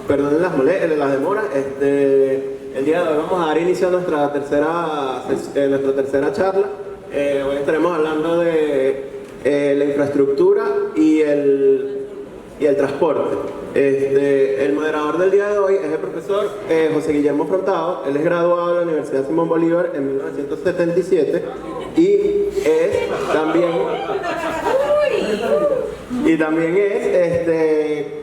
Perdonen las demoras. El día de hoy vamos a dar inicio a nuestra tercera charla. Hoy estaremos hablando de la infraestructura y el transporte. El moderador del día de hoy es el profesor José Guillermo Frontado. Él es graduado de la Universidad Simón Bolívar en 1977 y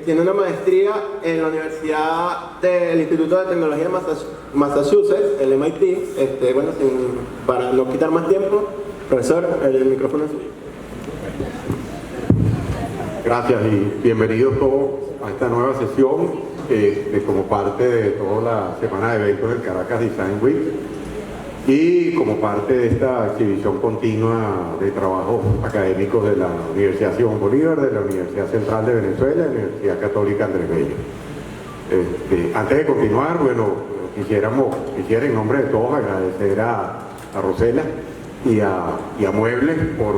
tiene una maestría en la Universidad del Instituto de Tecnología de Massachusetts, el MIT. Para no quitar más tiempo, profesor, el micrófono es suyo. Gracias y bienvenidos todos a esta nueva sesión como parte de toda la semana de eventos del Caracas Design Week y como parte de esta exhibición continua de trabajos académicos de la Universidad Simón Bolívar, de la Universidad Central de Venezuela y de la Universidad Católica Andrés Bello. Antes de continuar, quisiera en nombre de todos agradecer a Rosela y a Muebles por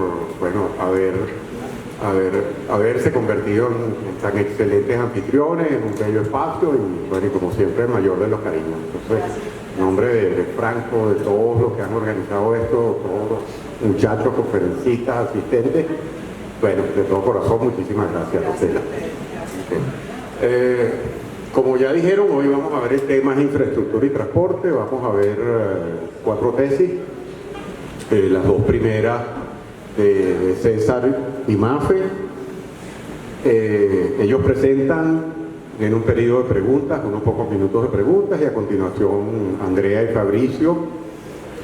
haberse convertido en tan excelentes anfitriones, en un bello espacio y como siempre el mayor de los cariños. Entonces, en nombre de Franco, de todos los que han organizado esto, todos los muchachos, conferencistas, asistentes, de todo corazón, muchísimas gracias, Rosela. Como ya dijeron, hoy vamos a ver el tema de infraestructura y transporte. Vamos a ver 4 tesis, las 2 primeras de César y Mafe. Ellos presentan en un periodo de preguntas, unos pocos minutos de preguntas, y a continuación Andrea y Fabricio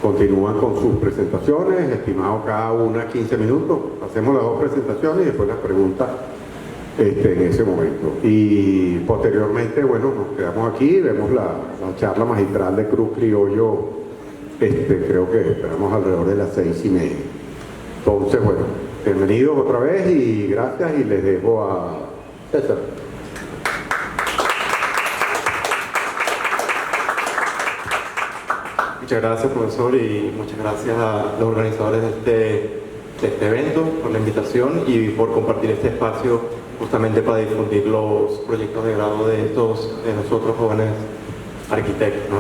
continúan con sus presentaciones, estimado cada una 15 minutos. Hacemos las 2 presentaciones y después las preguntas en ese momento. Y posteriormente, nos quedamos aquí, vemos la charla magistral de Cruz Criollo, creo que esperamos alrededor de las 6:30. Entonces, bienvenidos otra vez y gracias, y les dejo a César. Muchas gracias, profesor, y muchas gracias a los organizadores de este evento por la invitación y por compartir este espacio justamente para difundir los proyectos de grado de nosotros jóvenes arquitectos, ¿no?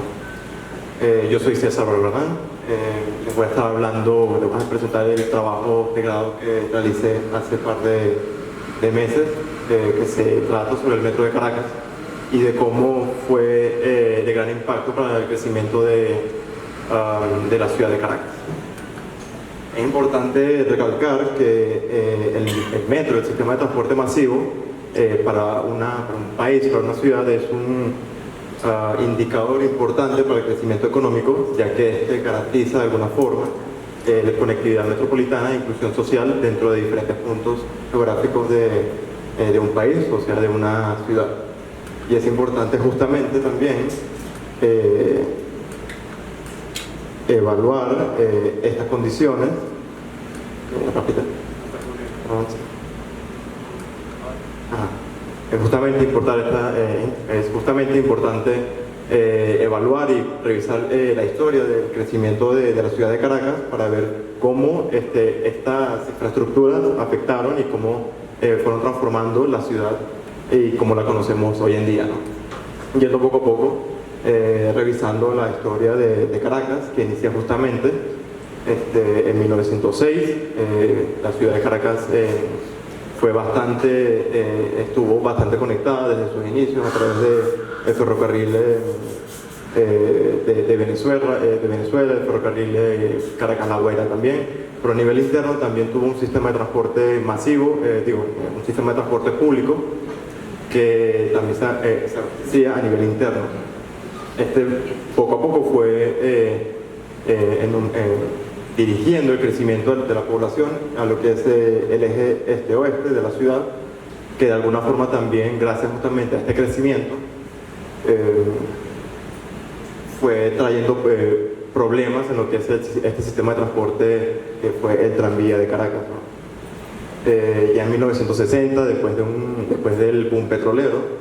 Yo soy César Barbarán. Les voy a estar hablando, les voy a presentar el trabajo de grado que realicé hace par de meses, que se trata sobre el metro de Caracas y de cómo fue de gran impacto para el crecimiento de la ciudad de Caracas. Es importante recalcar que el metro, el sistema de transporte masivo, para un país, para una ciudad, es un indicador importante para el crecimiento económico, ya que garantiza de alguna forma la conectividad metropolitana e inclusión social dentro de diferentes puntos geográficos de un país, o sea, de una ciudad. Y es importante justamente también evaluar estas condiciones. Es justamente importante evaluar y revisar la historia del crecimiento de la ciudad de Caracas para ver cómo estas infraestructuras afectaron y cómo fueron transformando la ciudad y cómo la conocemos hoy en día, ¿no? Yendo poco a poco, revisando la historia de Caracas, que inicia justamente en 1906. La ciudad de Caracas estuvo bastante conectada desde sus inicios a través del ferrocarril de Venezuela, el ferrocarril de Caracas-La Guaira también, pero a nivel interno también tuvo un sistema de transporte masivo, un sistema de transporte público que también se hacía a nivel interno. Poco a poco fue dirigiendo el crecimiento de la población a lo que es el eje este-oeste de la ciudad, que de alguna forma también, gracias justamente a este crecimiento, fue trayendo problemas en lo que es este sistema de transporte que fue el tranvía de Caracas, ¿no? Ya en 1960, después del boom petrolero,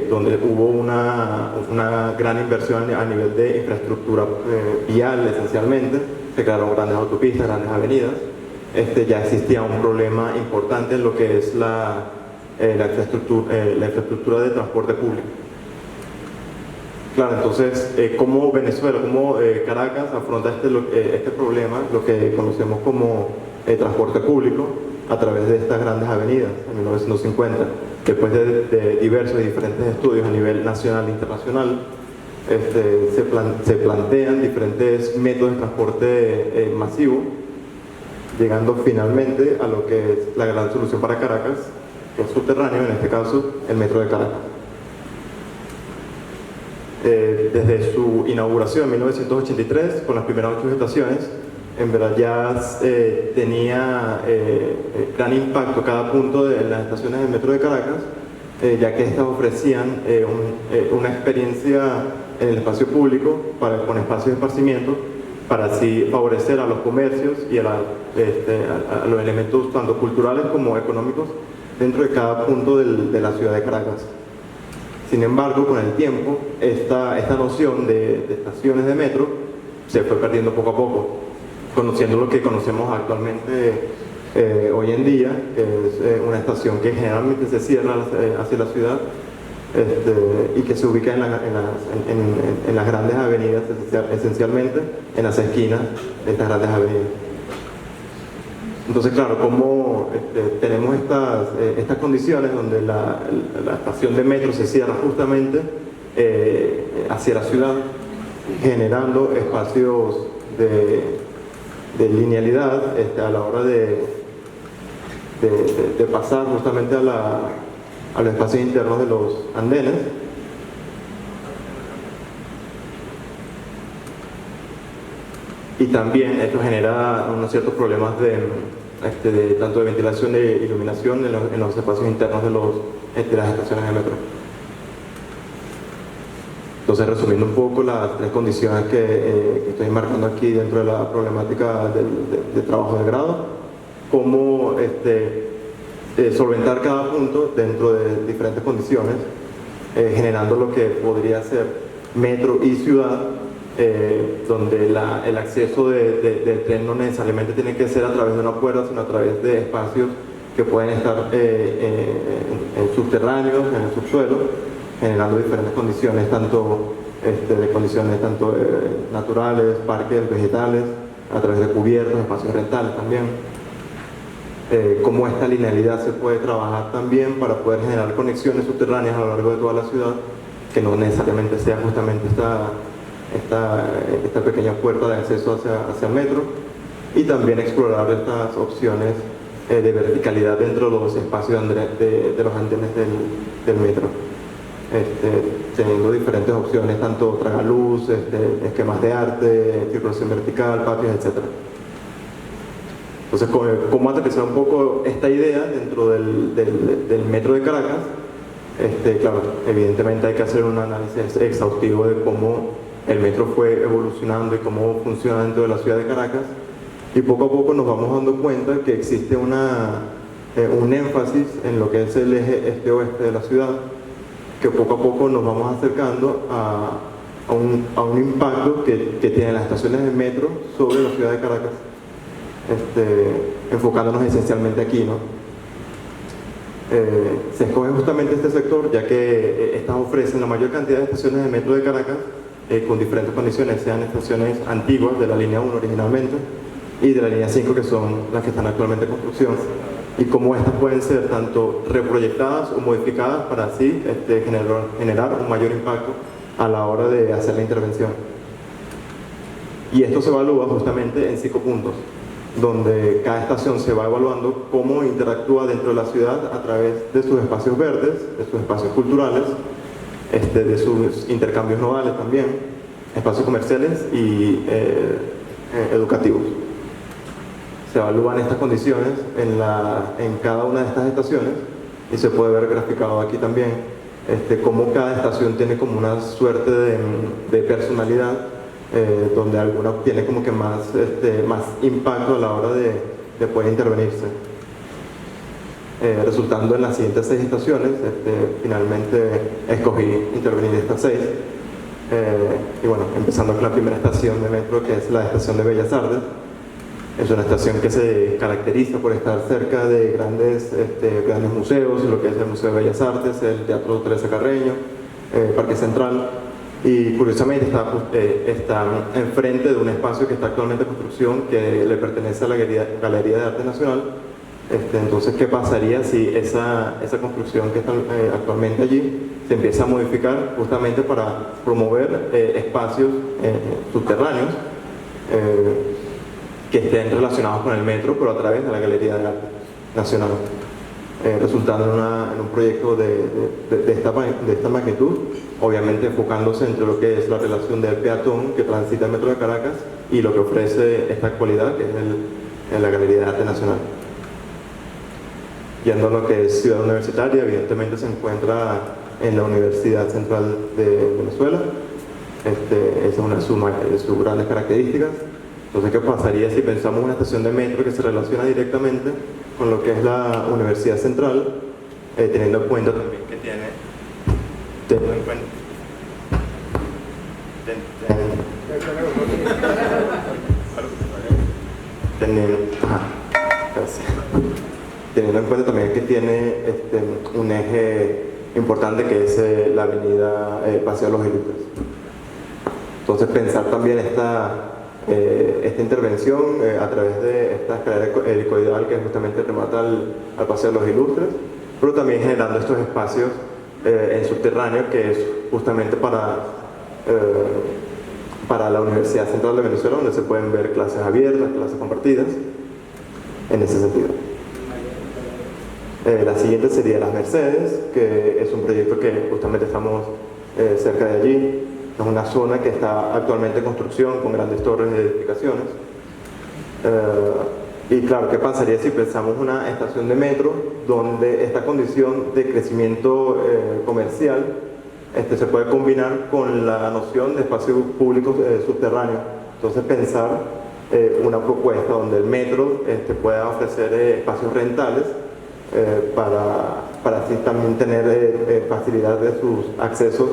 donde hubo una gran inversión a nivel de infraestructura vial esencialmente, se crearon grandes autopistas, grandes avenidas, ya existía un problema importante en lo que es la infraestructura de transporte público. Claro, entonces, ¿cómo Venezuela, cómo Caracas afronta este problema, lo que conocemos como transporte público, a través de estas grandes avenidas en 1950? Después de diversos y diferentes estudios a nivel nacional e internacional, se plantean diferentes métodos de transporte masivo, llegando finalmente a lo que es la gran solución para Caracas, que es subterráneo, en este caso, el metro de Caracas. Desde su inauguración en 1983, con las primeras 8 estaciones, en verdad ya tenía gran impacto cada punto de las estaciones del metro de Caracas, ya que estas ofrecían una experiencia en el espacio público con espacios de esparcimiento, para así favorecer a los comercios y a los elementos tanto culturales como económicos dentro de cada punto de la ciudad de Caracas. Sin embargo, con el tiempo, esta noción de estaciones de metro se fue perdiendo poco a poco, conociendo lo que conocemos actualmente hoy en día, que es una estación que generalmente se cierra hacia la ciudad y que se ubica en las grandes avenidas, esencialmente en las esquinas de estas grandes avenidas. Entonces, claro, como tenemos estas condiciones donde la estación de metro se cierra justamente hacia la ciudad, generando espacios de linealidad a la hora de pasar justamente a los espacios internos de los andenes. Y también esto genera unos ciertos problemas tanto de ventilación e iluminación en los espacios internos de las estaciones de metro. Entonces, resumiendo un poco las 3 condiciones que estoy marcando aquí dentro de la problemática de trabajo de grado, cómo solventar cada punto dentro de diferentes condiciones, generando lo que podría ser metro y ciudad, donde el acceso del tren no necesariamente tiene que ser a través de una puerta, sino a través de espacios que pueden estar en subterráneos, en el subsuelo, generando diferentes condiciones, tanto naturales, parques, vegetales, a través de cubiertos, espacios rentales también. Cómo esta linealidad se puede trabajar también para poder generar conexiones subterráneas a lo largo de toda la ciudad, que no necesariamente sea justamente esta pequeña puerta de acceso hacia el metro, y también explorar estas opciones de verticalidad dentro de los espacios de los andenes del metro, teniendo diferentes opciones, tanto tragaluz, esquemas de arte, circulación vertical, patios, etc. Entonces, ¿cómo aterrizar un poco esta idea dentro del metro de Caracas? Claro, evidentemente hay que hacer un análisis exhaustivo de cómo el metro fue evolucionando y cómo funciona dentro de la ciudad de Caracas, y poco a poco nos vamos dando cuenta que existe un énfasis en lo que es el eje este-oeste de la ciudad, que poco a poco nos vamos acercando a un impacto que tienen las estaciones de metro sobre la ciudad de Caracas, enfocándonos esencialmente aquí, ¿no? Se escoge justamente este sector ya que estas ofrecen la mayor cantidad de estaciones de metro de Caracas, con diferentes condiciones, sean estaciones antiguas de la línea 1 originalmente y de la línea 5, que son las que están actualmente en construcción, y cómo estas pueden ser tanto reproyectadas o modificadas para así generar un mayor impacto a la hora de hacer la intervención. Y esto se evalúa justamente en 5 puntos, donde cada estación se va evaluando cómo interactúa dentro de la ciudad a través de sus espacios verdes, de sus espacios culturales, de sus intercambios nodales también, espacios comerciales y educativos. Se evalúan estas condiciones en cada una de estas estaciones, y se puede ver graficado aquí también cómo cada estación tiene como una suerte de personalidad, donde alguna tiene como que más impacto a la hora de poder intervenirse, resultando en las siguientes 6 estaciones. Finalmente escogí intervenir estas 6, y bueno, empezando con la primera estación de metro, que es la estación de Bellas Artes, Es una estación que se caracteriza por estar cerca de grandes museos, lo que es el Museo de Bellas Artes, el Teatro Teresa Carreño, Parque Central, y curiosamente está enfrente de un espacio que está actualmente en construcción que le pertenece a la Galería de Arte Nacional. Entonces, ¿qué pasaría si esa construcción que está actualmente allí se empieza a modificar justamente para promover espacios subterráneos que estén relacionados con el metro, pero a través de la Galería de Arte Nacional, resultando en un proyecto de esta magnitud, obviamente enfocándose entre lo que es la relación del peatón que transita el metro de Caracas y lo que ofrece esta actualidad, que es la Galería de Arte Nacional. Yendo a lo que es Ciudad Universitaria, evidentemente se encuentra en la Universidad Central de Venezuela. Esa es una de sus grandes características. Entonces, ¿qué pasaría si pensamos una estación de metro que se relaciona directamente con lo que es la Universidad Central, teniendo en cuenta también que teniendo en cuenta también que tiene un eje importante que es la avenida Paseo de los Ilustres. Entonces, pensar también esta intervención a través de esta escalera helicoidal que justamente remata al Paseo de los Ilustres, pero también generando estos espacios en subterráneo que es justamente para la Universidad Central de Venezuela, donde se pueden ver clases abiertas, clases compartidas, en ese sentido. La siguiente sería Las Mercedes, que es un proyecto que justamente estamos cerca de allí. Es una zona que está actualmente en construcción con grandes torres de edificaciones. Y claro, ¿qué pasaría si pensamos una estación de metro donde esta condición de crecimiento comercial se puede combinar con la noción de espacio público subterráneo? Entonces, pensar una propuesta donde el metro pueda ofrecer espacios rentables para así también tener facilidad de sus accesos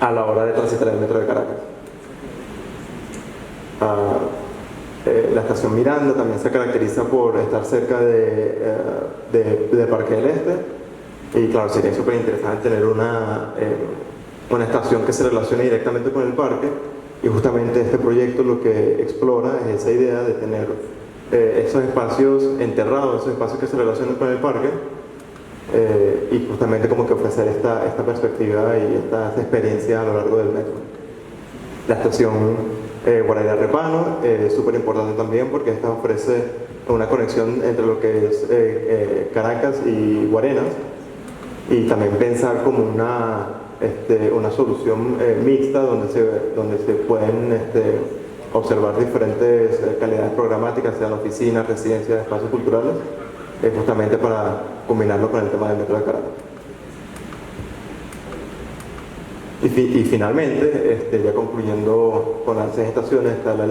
a la hora de transitar el metro de Caracas. La estación Miranda también se caracteriza por estar cerca de Parque del Este, y claro, sería súper interesante tener una estación que se relacione directamente con el parque, y justamente este proyecto lo que explora es esa idea de tener esos espacios enterrados, esos espacios que se relacionan con el parque, y justamente como que ofrecer esta perspectiva y esta experiencia a lo largo del metro. La estación Guaraíra Repano es súper importante también porque esta ofrece una conexión entre lo que es Caracas y Guarenas, y también pensar como una solución mixta donde se pueden observar diferentes calidades programáticas, sean oficinas, residencias, espacios culturales, justamente para combinarlo con el tema del metro de Caracas. Y finalmente, ya concluyendo con las 6 estaciones, está la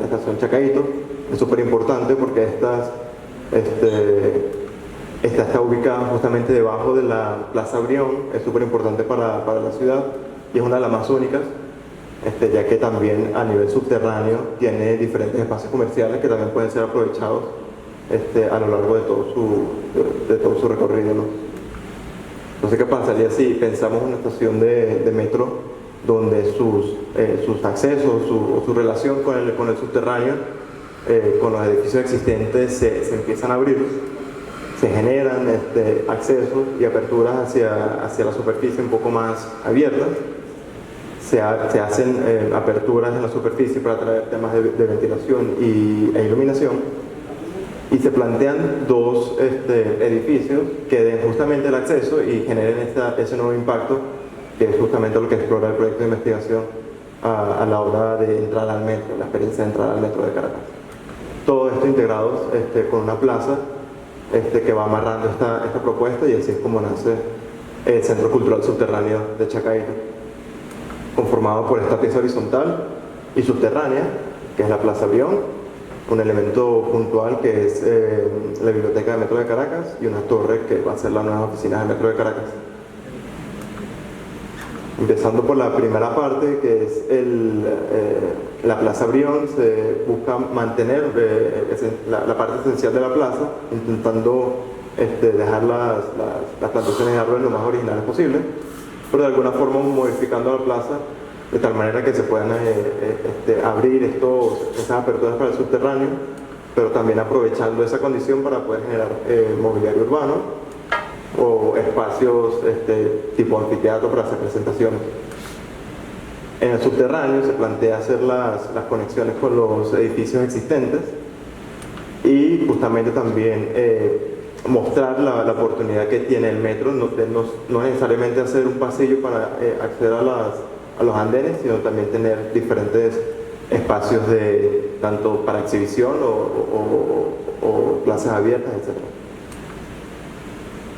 estación Chacaito. Es súper importante porque esta está ubicada justamente debajo de la Plaza Brión. Es súper importante para la ciudad y es una de las más únicas, ya que también a nivel subterráneo tiene diferentes espacios comerciales que también pueden ser aprovechados a lo largo de todo su recorrido, ¿no? Entonces, ¿qué pasaría si pensamos una estación de metro donde sus accesos, su relación con el subterráneo, con los edificios existentes se empiezan a abrir, se generan accesos y aperturas hacia la superficie un poco más abiertas, se hacen aperturas en la superficie para traer temas de ventilación e iluminación, y se plantean 2 edificios que den justamente el acceso y generen ese nuevo impacto, que es justamente lo que explora el proyecto de investigación a la hora de entrar al metro, la experiencia de entrar al metro de Caracas. Todo esto integrado con una plaza que va amarrando esta propuesta, y así es como nace el Centro Cultural Subterráneo de Chacaito, conformado por esta pieza horizontal y subterránea, que es la Plaza Brión, un elemento puntual que es la biblioteca del Metro de Caracas, y una torre que va a ser la nueva oficina del Metro de Caracas. Empezando por la primera parte, que es la Plaza Brión. Se busca mantener la parte esencial de la plaza, intentando dejar las plantaciones de árboles lo más originales posible, pero de alguna forma modificando la plaza de tal manera que se puedan abrir esas aperturas para el subterráneo, pero también aprovechando esa condición para poder generar mobiliario urbano o espacios tipo anfiteatro para hacer presentaciones. En el subterráneo se plantea hacer las conexiones con los edificios existentes y justamente también mostrar la oportunidad que tiene el metro, no necesariamente hacer un pasillo para acceder a los andenes, sino también tener diferentes espacios tanto para exhibición o plazas abiertas, etc.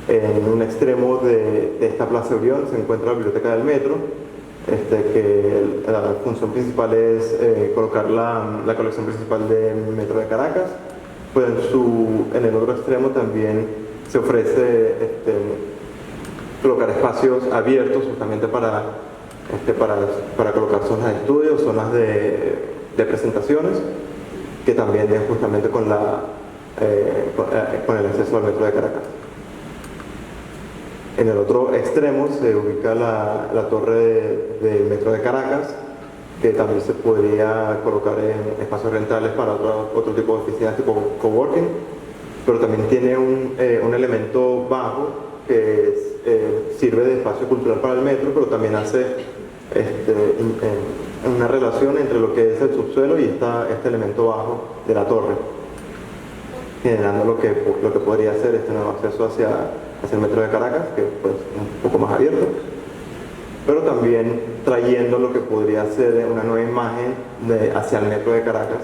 En un extremo de esta Plaza Brión se encuentra la Biblioteca del Metro, que la función principal es colocar la colección principal del Metro de Caracas. Pues en el otro extremo también se ofrece colocar espacios abiertos justamente para colocar zonas de estudio, zonas de presentaciones, que también es justamente con el acceso al Metro de Caracas. En el otro extremo se ubica la torre del Metro de Caracas, que también se podría colocar en espacios rentables para otro tipo de oficinas tipo coworking, pero también tiene un elemento bajo que sirve de espacio cultural para el metro, pero también hace una relación entre lo que es el subsuelo y este elemento bajo de la torre, generando lo que podría ser este nuevo acceso hacia el Metro de Caracas, que pues un poco más abierto, pero también trayendo lo que podría ser una nueva imagen hacia el Metro de Caracas,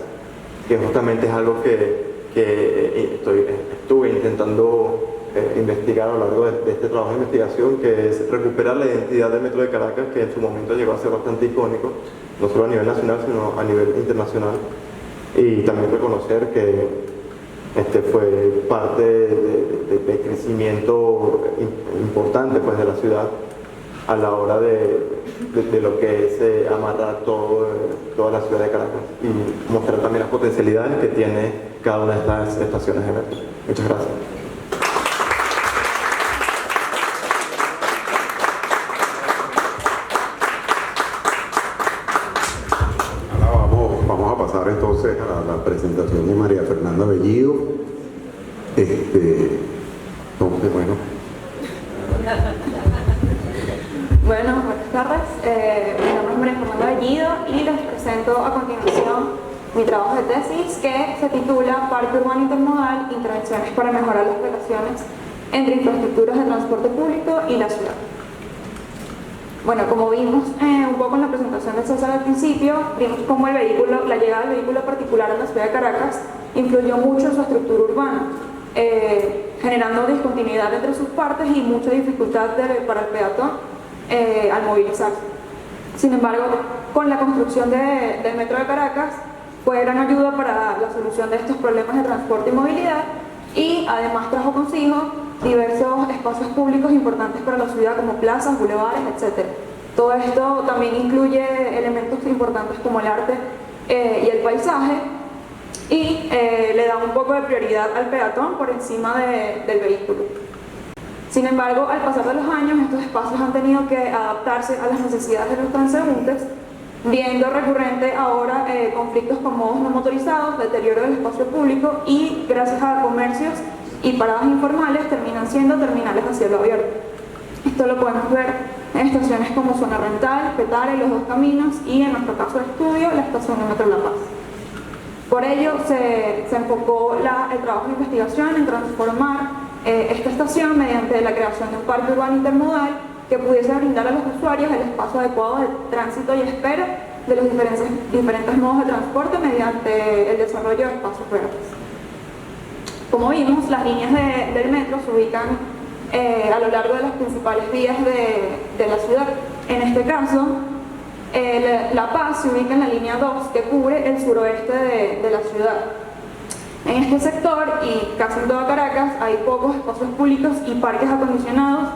que justamente es algo que estuve intentando investigar a lo largo de este trabajo de investigación, que es recuperar la identidad del Metro de Caracas, que en su momento llegó a ser bastante icónico, no solo a nivel nacional, sino a nivel internacional, y también reconocer que fue parte de crecimiento importante pues, de la ciudad a la hora de lo que es amarrar toda la ciudad de Caracas y mostrar también las potencialidades que tiene cada una de estas estaciones de metro. Muchas gracias. Vamos a pasar entonces a la presentación de María Fernanda Bellido. Entonces, bueno. Bueno, buenas tardes. Mi nombre es María Fernanda Bellido y les presento a continuación mi trabajo de tesis que se titula Parque Urbano Intermodal, intervenciones para mejorar las relaciones entre infraestructuras de transporte público y la ciudad. Bueno, como vimos un poco en la presentación de César al principio, vimos cómo la llegada del vehículo particular a la ciudad de Caracas influyó mucho en su estructura urbana, generando discontinuidad entre sus partes y mucha dificultad para el peatón al movilizarse. Sin embargo, con la construcción del Metro de Caracas fue gran ayuda para la solución de estos problemas de transporte y movilidad, y además trajo consigo diversos espacios públicos importantes para la ciudad como plazas, bulevares, etc. Todo esto también incluye elementos importantes como el arte y el paisaje, y le da un poco de prioridad al peatón por encima del vehículo. Sin embargo, al pasar de los años, estos espacios han tenido que adaptarse a las necesidades de los transeúntes, viendo recurrente ahora conflictos con modos no motorizados, deterioro del espacio público y, gracias a comercios y paradas informales, terminan siendo terminales a cielo abierto. Esto lo podemos ver en estaciones como Zona Rental, Petare, Los Dos Caminos y, en nuestro caso de estudio, la estación de Metro La Paz. Por ello, se enfocó el trabajo de investigación en transformar esta estación mediante la creación de un parque urbano intermodal que pudiese brindar a los usuarios el espacio adecuado de tránsito y espera de los diferentes modos de transporte mediante el desarrollo de espacios verdes. Como vimos, las líneas del metro se ubican a lo largo de las principales vías de la ciudad. En este caso, La Paz se ubica en la línea 2, que cubre el suroeste de la ciudad. En este sector, y casi en toda Caracas, hay pocos espacios públicos y parques acondicionados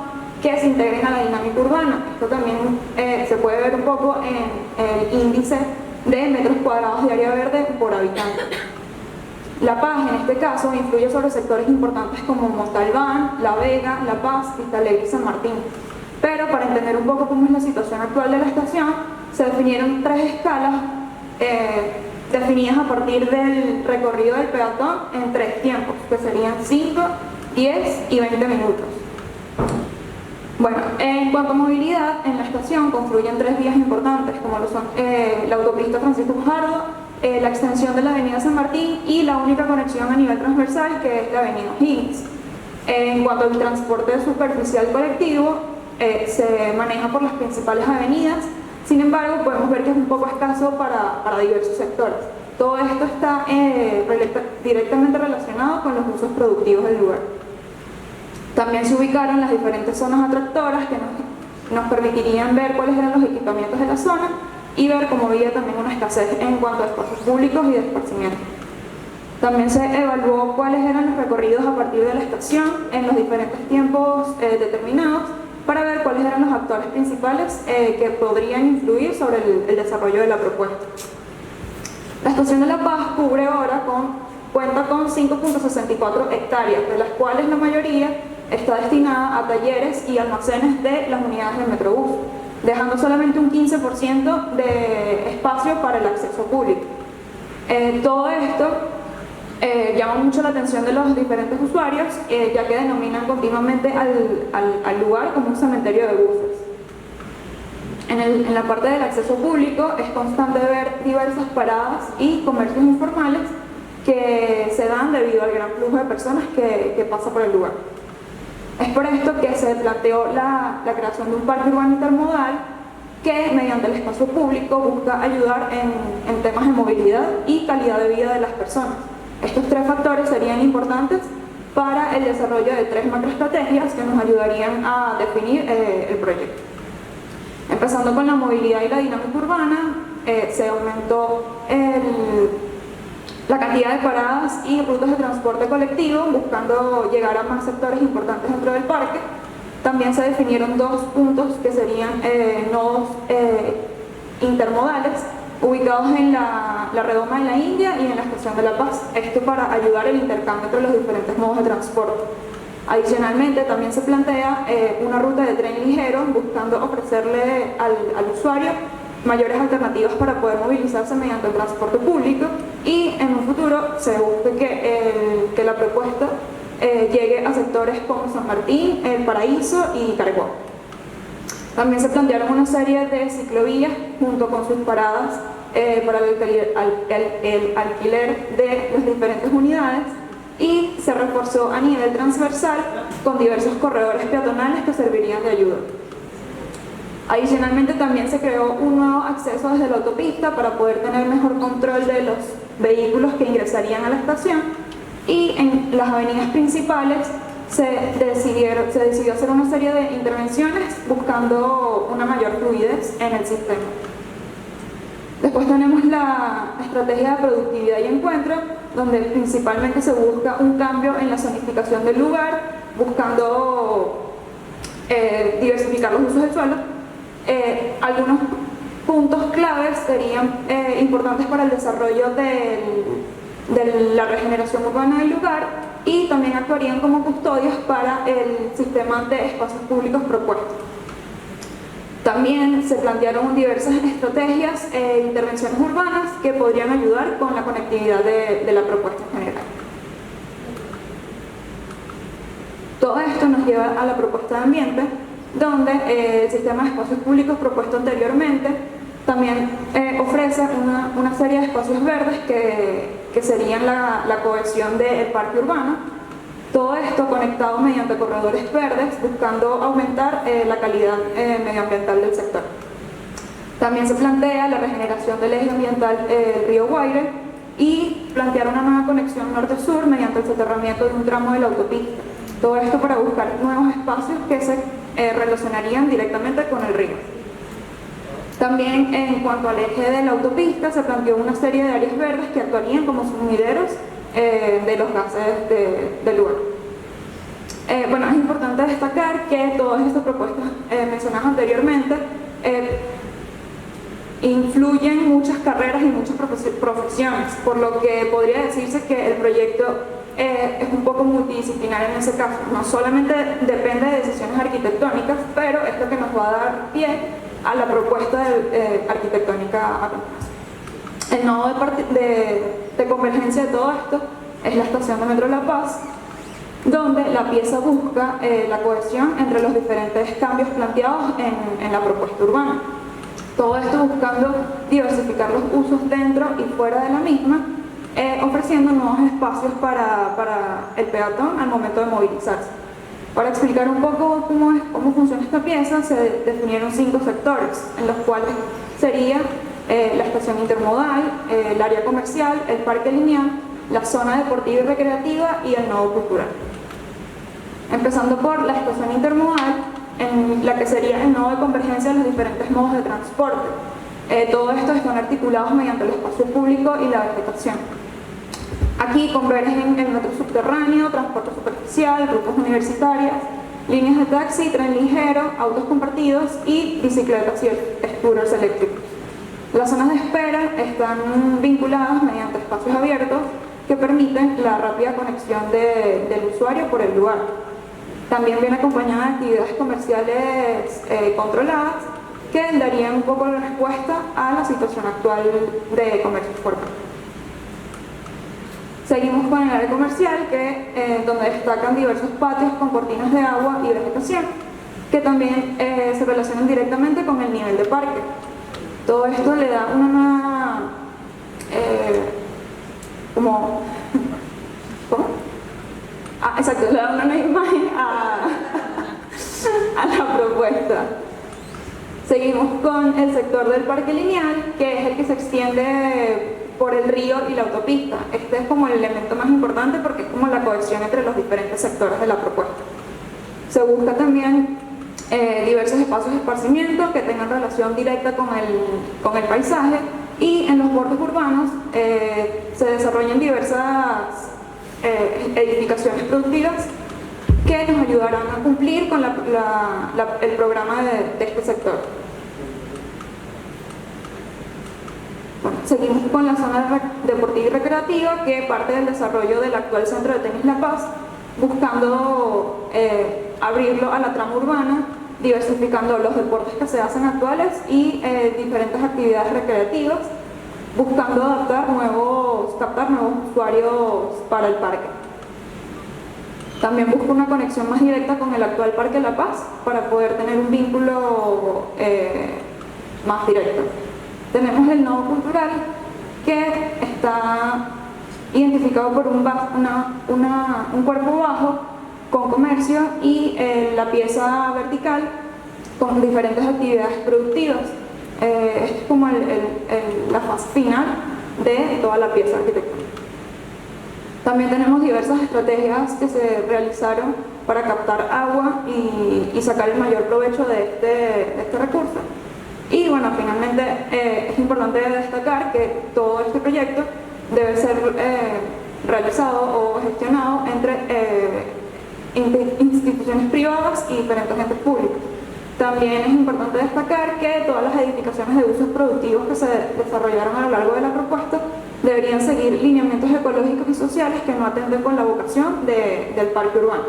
que se integren a la dinámica urbana. Esto también se puede ver un poco en el índice de metros cuadrados de área verde por habitante. La Paz, en este caso, influye sobre sectores importantes como Montalbán, La Vega, La Paz, Vista Alegre y San Martín. Pero para entender un poco cómo es la situación actual de la estación, se definieron 3 escalas definidas a partir del recorrido del peatón en 3 tiempos, que serían 5, 10 y 20 minutos. Bueno, en cuanto a movilidad, en la estación confluyen 3 vías importantes, como lo son la autopista Francisco Fajardo, la extensión de la avenida San Martín y la única conexión a nivel transversal, que es la avenida Higgins. En cuanto al transporte superficial colectivo, se maneja por las principales avenidas. Sin embargo, podemos ver que es un poco escaso para diversos sectores. Todo esto está directamente relacionado con los usos productivos del lugar. También se ubicaron las diferentes zonas atractoras que nos permitirían ver cuáles eran los equipamientos de la zona y ver cómo había también una escasez en cuanto a espacios públicos y de esparcimiento. También se evaluó cuáles eran los recorridos a partir de la estación en los diferentes tiempos determinados, para ver cuáles eran los actores principales que podrían influir sobre el desarrollo de la propuesta. La estación de La Paz cuenta con 5.64 hectáreas, de las cuales la mayoría está destinada a talleres y almacenes de las unidades del Metrobús, dejando solamente un 15% de espacio para el acceso público. Todo esto llama mucho la atención de los diferentes usuarios, ya que denominan continuamente al lugar como un cementerio de buses. En la parte del acceso público es constante ver diversas paradas y comercios informales que se dan debido al gran flujo de personas que pasa por el lugar. Es por esto que se planteó la creación de un parque urbano intermodal que, mediante el espacio público, busca ayudar en temas de movilidad y calidad de vida de las personas. Estos 3 factores serían importantes para el desarrollo de 3 macroestrategias que nos ayudarían a definir el proyecto. Empezando con la movilidad y la dinámica urbana, se aumentó la cantidad de paradas y rutas de transporte colectivo, buscando llegar a más sectores importantes dentro del parque. También se definieron 2 puntos que serían nodos intermodales, ubicados en la redoma de la India y en la estación de La Paz, esto para ayudar el intercambio entre los diferentes modos de transporte. Adicionalmente, también se plantea una ruta de tren ligero, buscando ofrecerle al usuario mayores alternativas para poder movilizarse mediante el transporte público, y en un futuro se busque que la propuesta llegue a sectores como San Martín, El Paraíso y Careguá. También se plantearon una serie de ciclovías junto con sus paradas para el alquiler de las diferentes unidades, y se reforzó a nivel transversal con diversos corredores peatonales que servirían de ayuda. Adicionalmente, también se creó un nuevo acceso desde la autopista para poder tener mejor control de los vehículos que ingresarían a la estación, y en las avenidas principales se decidió hacer una serie de intervenciones buscando una mayor fluidez en el sistema. Después tenemos la estrategia de productividad y encuentro, donde principalmente se busca un cambio en la zonificación del lugar, buscando diversificar los usos del suelo. Algunos puntos claves serían importantes para el desarrollo de la regeneración urbana del lugar, y también actuarían como custodios para el sistema de espacios públicos propuestos. También se plantearon diversas estrategias e intervenciones urbanas que podrían ayudar con la conectividad de la propuesta en general. Todo esto nos lleva a la propuesta de ambiente, donde el sistema de espacios públicos propuesto anteriormente también ofrece una serie de espacios verdes que serían la cohesión del parque urbano. Todo esto conectado mediante corredores verdes, buscando aumentar la calidad medioambiental del sector. También se plantea la regeneración del eje ambiental Río Guaire, y plantear una nueva conexión norte-sur mediante el soterramiento de un tramo de la autopista. Todo esto para buscar nuevos espacios que se relacionarían directamente con el río. También, en cuanto al eje de la autopista, se planteó una serie de áreas verdes que actuarían como sumideros de los gases del lugar. Bueno, es importante importante destacar que todas estas propuestas mencionadas anteriormente influyen muchas carreras y muchas profesiones, por lo que podría decirse que el proyecto es un poco multidisciplinario en ese caso. No solamente depende de decisiones arquitectónicas, pero es lo que nos va a dar pie a la propuesta arquitectónica a continuación. El nodo de convergencia de todo esto es la estación de Metro La Paz, donde la pieza busca la cohesión entre los diferentes cambios planteados en la propuesta urbana. Todo esto buscando diversificar los usos dentro y fuera de la misma, ofreciendo nuevos espacios para el peatón al momento de movilizarse. Para explicar un poco cómo funciona esta pieza, se definieron 5 sectores, en los cuales sería la estación intermodal, el área comercial, el parque lineal, la zona deportiva y recreativa y el nodo cultural. Empezando por la estación intermodal, en la que sería el nodo de convergencia de los diferentes modos de transporte. Todo esto están articulados mediante el espacio público y la vegetación. Aquí convergen el metro subterráneo, transporte superficial, rutas universitarias, líneas de taxi, tren ligero, autos compartidos y bicicletas y scooters eléctricos. Las zonas de espera están vinculadas mediante espacios abiertos que permiten la rápida conexión del usuario por el lugar. También viene acompañada de actividades comerciales controladas que darían un poco la respuesta a la situación actual de comercio formal. Seguimos con el área comercial, donde destacan diversos patios con cortinas de agua y vegetación, que también se relacionan directamente con el nivel de parque. Todo esto le da una nueva... ¿cómo? Exacto, le da una nueva imagen a la propuesta. Seguimos con el sector del parque lineal, que es el que se extiende por el río y la autopista. Este es como el elemento más importante porque es como la cohesión entre los diferentes sectores de la propuesta. Se busca también diversos espacios de esparcimiento que tengan relación directa con el paisaje, y en los bordes urbanos se desarrollan diversas edificaciones productivas que nos ayudarán a cumplir con el programa de este sector. Bueno, seguimos con la zona deportiva y recreativa, que parte del desarrollo del actual Centro de Tenis La Paz, buscando abrirlo a la trama urbana, diversificando los deportes que se hacen actuales y diferentes actividades recreativas, buscando captar nuevos usuarios para el parque. También busca una conexión más directa con el actual Parque La Paz para poder tener un vínculo más directo. Tenemos el nodo cultural, que está identificado por un cuerpo bajo con comercio y la pieza vertical con diferentes actividades productivas. Es como la fase final de toda la pieza arquitectónica. También tenemos diversas estrategias que se realizaron para captar agua y sacar el mayor provecho de este recurso. Y bueno, finalmente es importante destacar que todo este proyecto debe ser realizado o gestionado entre instituciones privadas y diferentes entes públicos. También es importante destacar que todas las edificaciones de usos productivos que se desarrollaron a lo largo de la propuesta deberían seguir lineamientos ecológicos y sociales que no atenten con la vocación del parque urbano.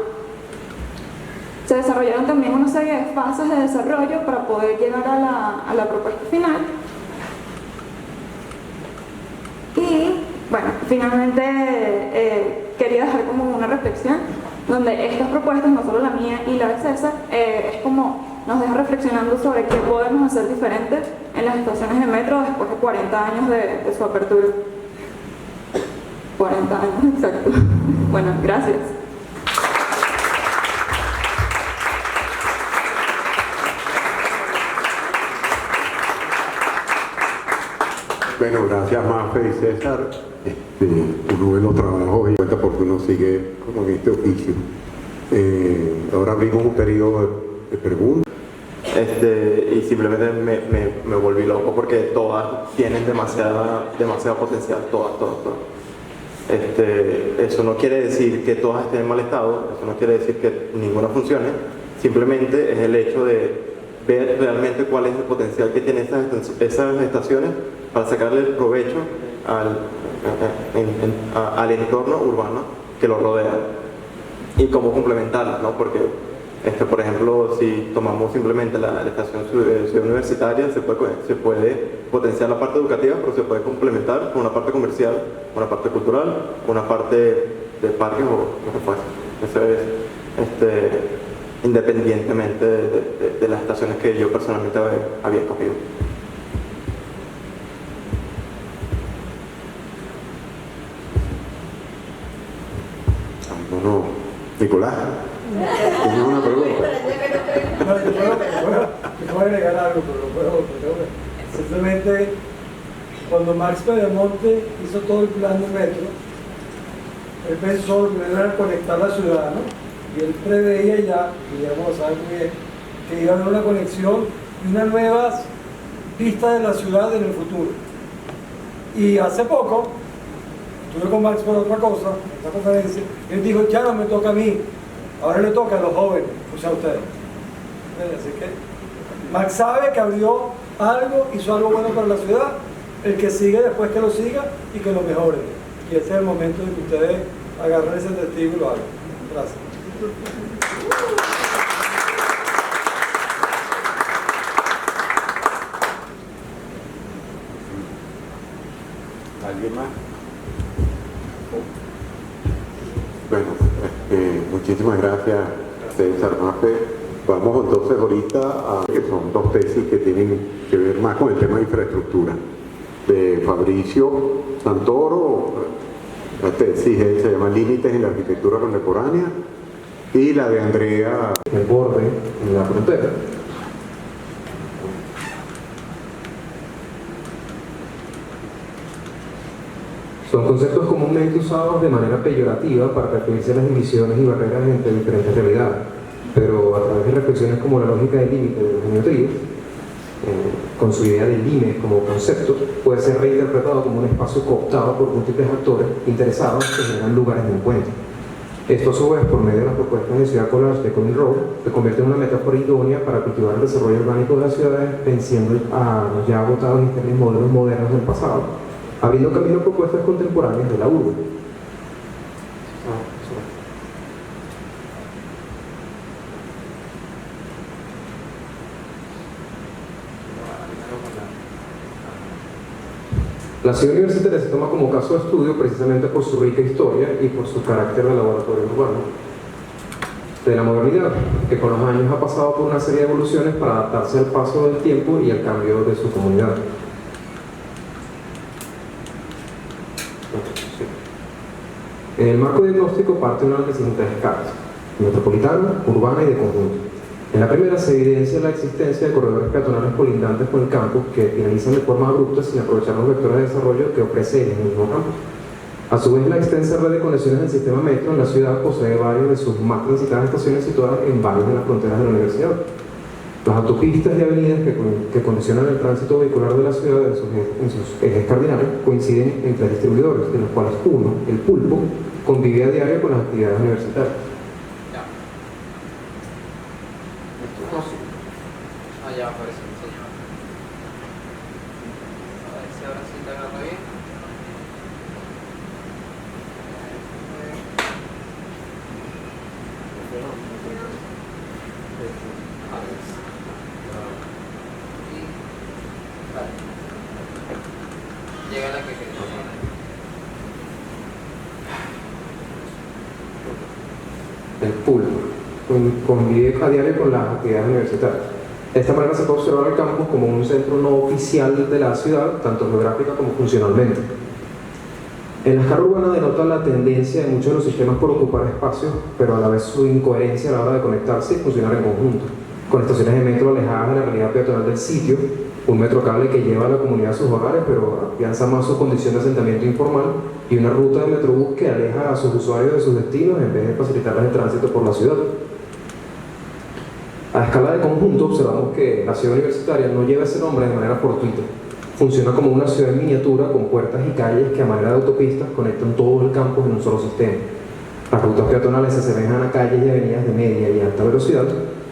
Se desarrollaron también una serie de fases de desarrollo para poder llegar a la propuesta final. Y bueno, finalmente quería dejar como una reflexión donde estas propuestas, no solo la mía y la de César, es como nos deja reflexionando sobre qué podemos hacer diferentes en las estaciones de metro después de 40 años de su apertura. 40 años, exacto. Bueno, gracias. Bueno, gracias Mafe y César. Uno ve los trabajos y cuenta porque uno sigue como en este oficio. Ahora abrimos un periodo de preguntas. Y simplemente me volví loco porque todas tienen demasiado potencial, todas. Eso no quiere decir que todas estén en mal estado, eso no quiere decir que ninguna funcione, simplemente es el hecho de ver realmente cuál es el potencial que tienen esas estaciones para sacarle el provecho al entorno urbano que lo rodea y cómo complementarlas, ¿no? Porque, por ejemplo, si tomamos simplemente la estación ciudad universitaria, se puede potenciar la parte educativa, pero se puede complementar con una parte comercial, con una parte cultural, con una parte de parques o lo que fuese. Eso es independientemente de las estaciones que yo personalmente había escogido. Bueno, Nicolás, ¿tienes una pregunta? No, voy a agregar algo, pero lo puedo. Simplemente, cuando Max Pedemonte hizo todo el plan de metro, él pensó primero era conectar la ciudad, ¿no? Y él preveía ya, y ya como saben muy bien, que iba a haber una conexión y una nueva vista de la ciudad en el futuro. Y hace poco, estuve con Max por otra cosa, en esta conferencia, y él dijo, ya no me toca a mí, ahora le toca a los jóvenes, o sea, a ustedes. Así que Max sabe que abrió algo, hizo algo bueno para la ciudad, el que sigue después que lo siga y que lo mejore. Y ese es el momento de que ustedes agarren ese testigo y lo hagan. Gracias. ¿Alguien más? Bueno, muchísimas gracias, César Mafe. Vamos entonces ahorita a que son dos tesis que tienen que ver más con el tema de infraestructura. De Fabricio Santoro, la tesis se llama Límites en la arquitectura contemporánea, y la de Andrea, el borde en la frontera. Son conceptos comúnmente usados de manera peyorativa para referirse a las divisiones y barreras entre diferentes realidades, pero a través de reflexiones como la lógica del límite de Eugenio Trías, con su idea del límite como concepto, puede ser reinterpretado como un espacio cooptado por múltiples actores interesados que generan lugares de encuentro. Esto, a su vez, por medio de las propuestas de Ciudad Collage de Colin Rowe, se convierte en una metáfora idónea para cultivar el desarrollo orgánico de las ciudades, venciendo a los ya agotados internos modelos modernos del pasado, abriendo camino a propuestas contemporáneas de la urbe. La ciudad universitaria se toma como caso de estudio precisamente por su rica historia y por su carácter de laboratorio urbano de la modernidad, que con los años ha pasado por una serie de evoluciones para adaptarse al paso del tiempo y al cambio de su comunidad. En el marco diagnóstico parte un análisis en tres escalas: metropolitana, urbana y de conjunto. En la primera se evidencia la existencia de corredores peatonales colindantes con el campus que finalizan de forma abrupta sin aprovechar los vectores de desarrollo que ofrece el mismo campus. A su vez, la extensa red de conexiones del sistema metro en la ciudad posee varias de sus más transitadas estaciones situadas en varias de las fronteras de la universidad. Las autopistas y avenidas que condicionan el tránsito vehicular de la ciudad en sus ejes cardinales coinciden entre distribuidores, de los cuales uno, el Pulpo, convive a diario con las actividades universitarias. Ya aparece el señor. A ver si ahora sí te agarra bien. Llega la que quería. El Pulpo convive a diario con las actividades universitarias. De esta manera se puede observar el campus como un centro no oficial de la ciudad, tanto geográfica como funcionalmente. En la escala urbana denota la tendencia de muchos de los sistemas por ocupar espacios, pero a la vez su incoherencia a la hora de conectarse y funcionar en conjunto, con estaciones de metro alejadas de la realidad peatonal del sitio, un metrocable que lleva a la comunidad a sus hogares, pero afianza más su condición de asentamiento informal, y una ruta de metrobús que aleja a sus usuarios de sus destinos en vez de facilitarles el tránsito por la ciudad. A escala de conjunto observamos que la ciudad universitaria no lleva ese nombre de manera fortuita, Funciona como una ciudad en miniatura con puertas y calles que a manera de autopistas conectan todo el campus en un solo sistema. Las rutas peatonales se asemejan a calles y avenidas de media y alta velocidad,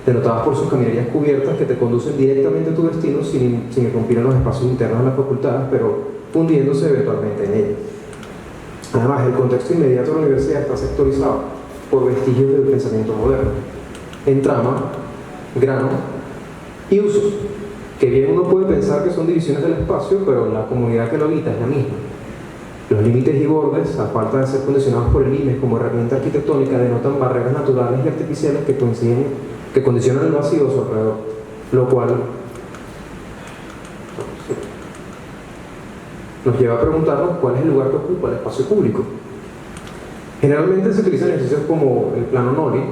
denotadas por sus caminerías cubiertas que te conducen directamente a tu destino sin irrumpir en los espacios internos de las facultades, pero fundiéndose eventualmente en ellas. Además, el contexto inmediato de la universidad está sectorizado por vestigios del pensamiento moderno, en trama, grano y usos, que bien uno puede pensar que son divisiones del espacio, pero la comunidad que lo habita es la misma. Los límites y bordes, a falta de ser condicionados por el IMES como herramienta arquitectónica, denotan barreras naturales y artificiales que condicionan el vacío a su alrededor, lo cual nos lleva a preguntarnos cuál es el lugar que ocupa el espacio público. Generalmente se utilizan ejercicios como el plano Noli,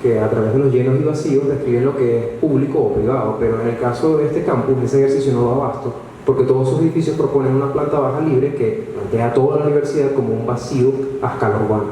que a través de los llenos y vacíos describen lo que es público o privado, pero en el caso de este campus ese ejercicio no da abasto, porque todos sus edificios proponen una planta baja libre que plantea toda la universidad como un vacío a escala urbana.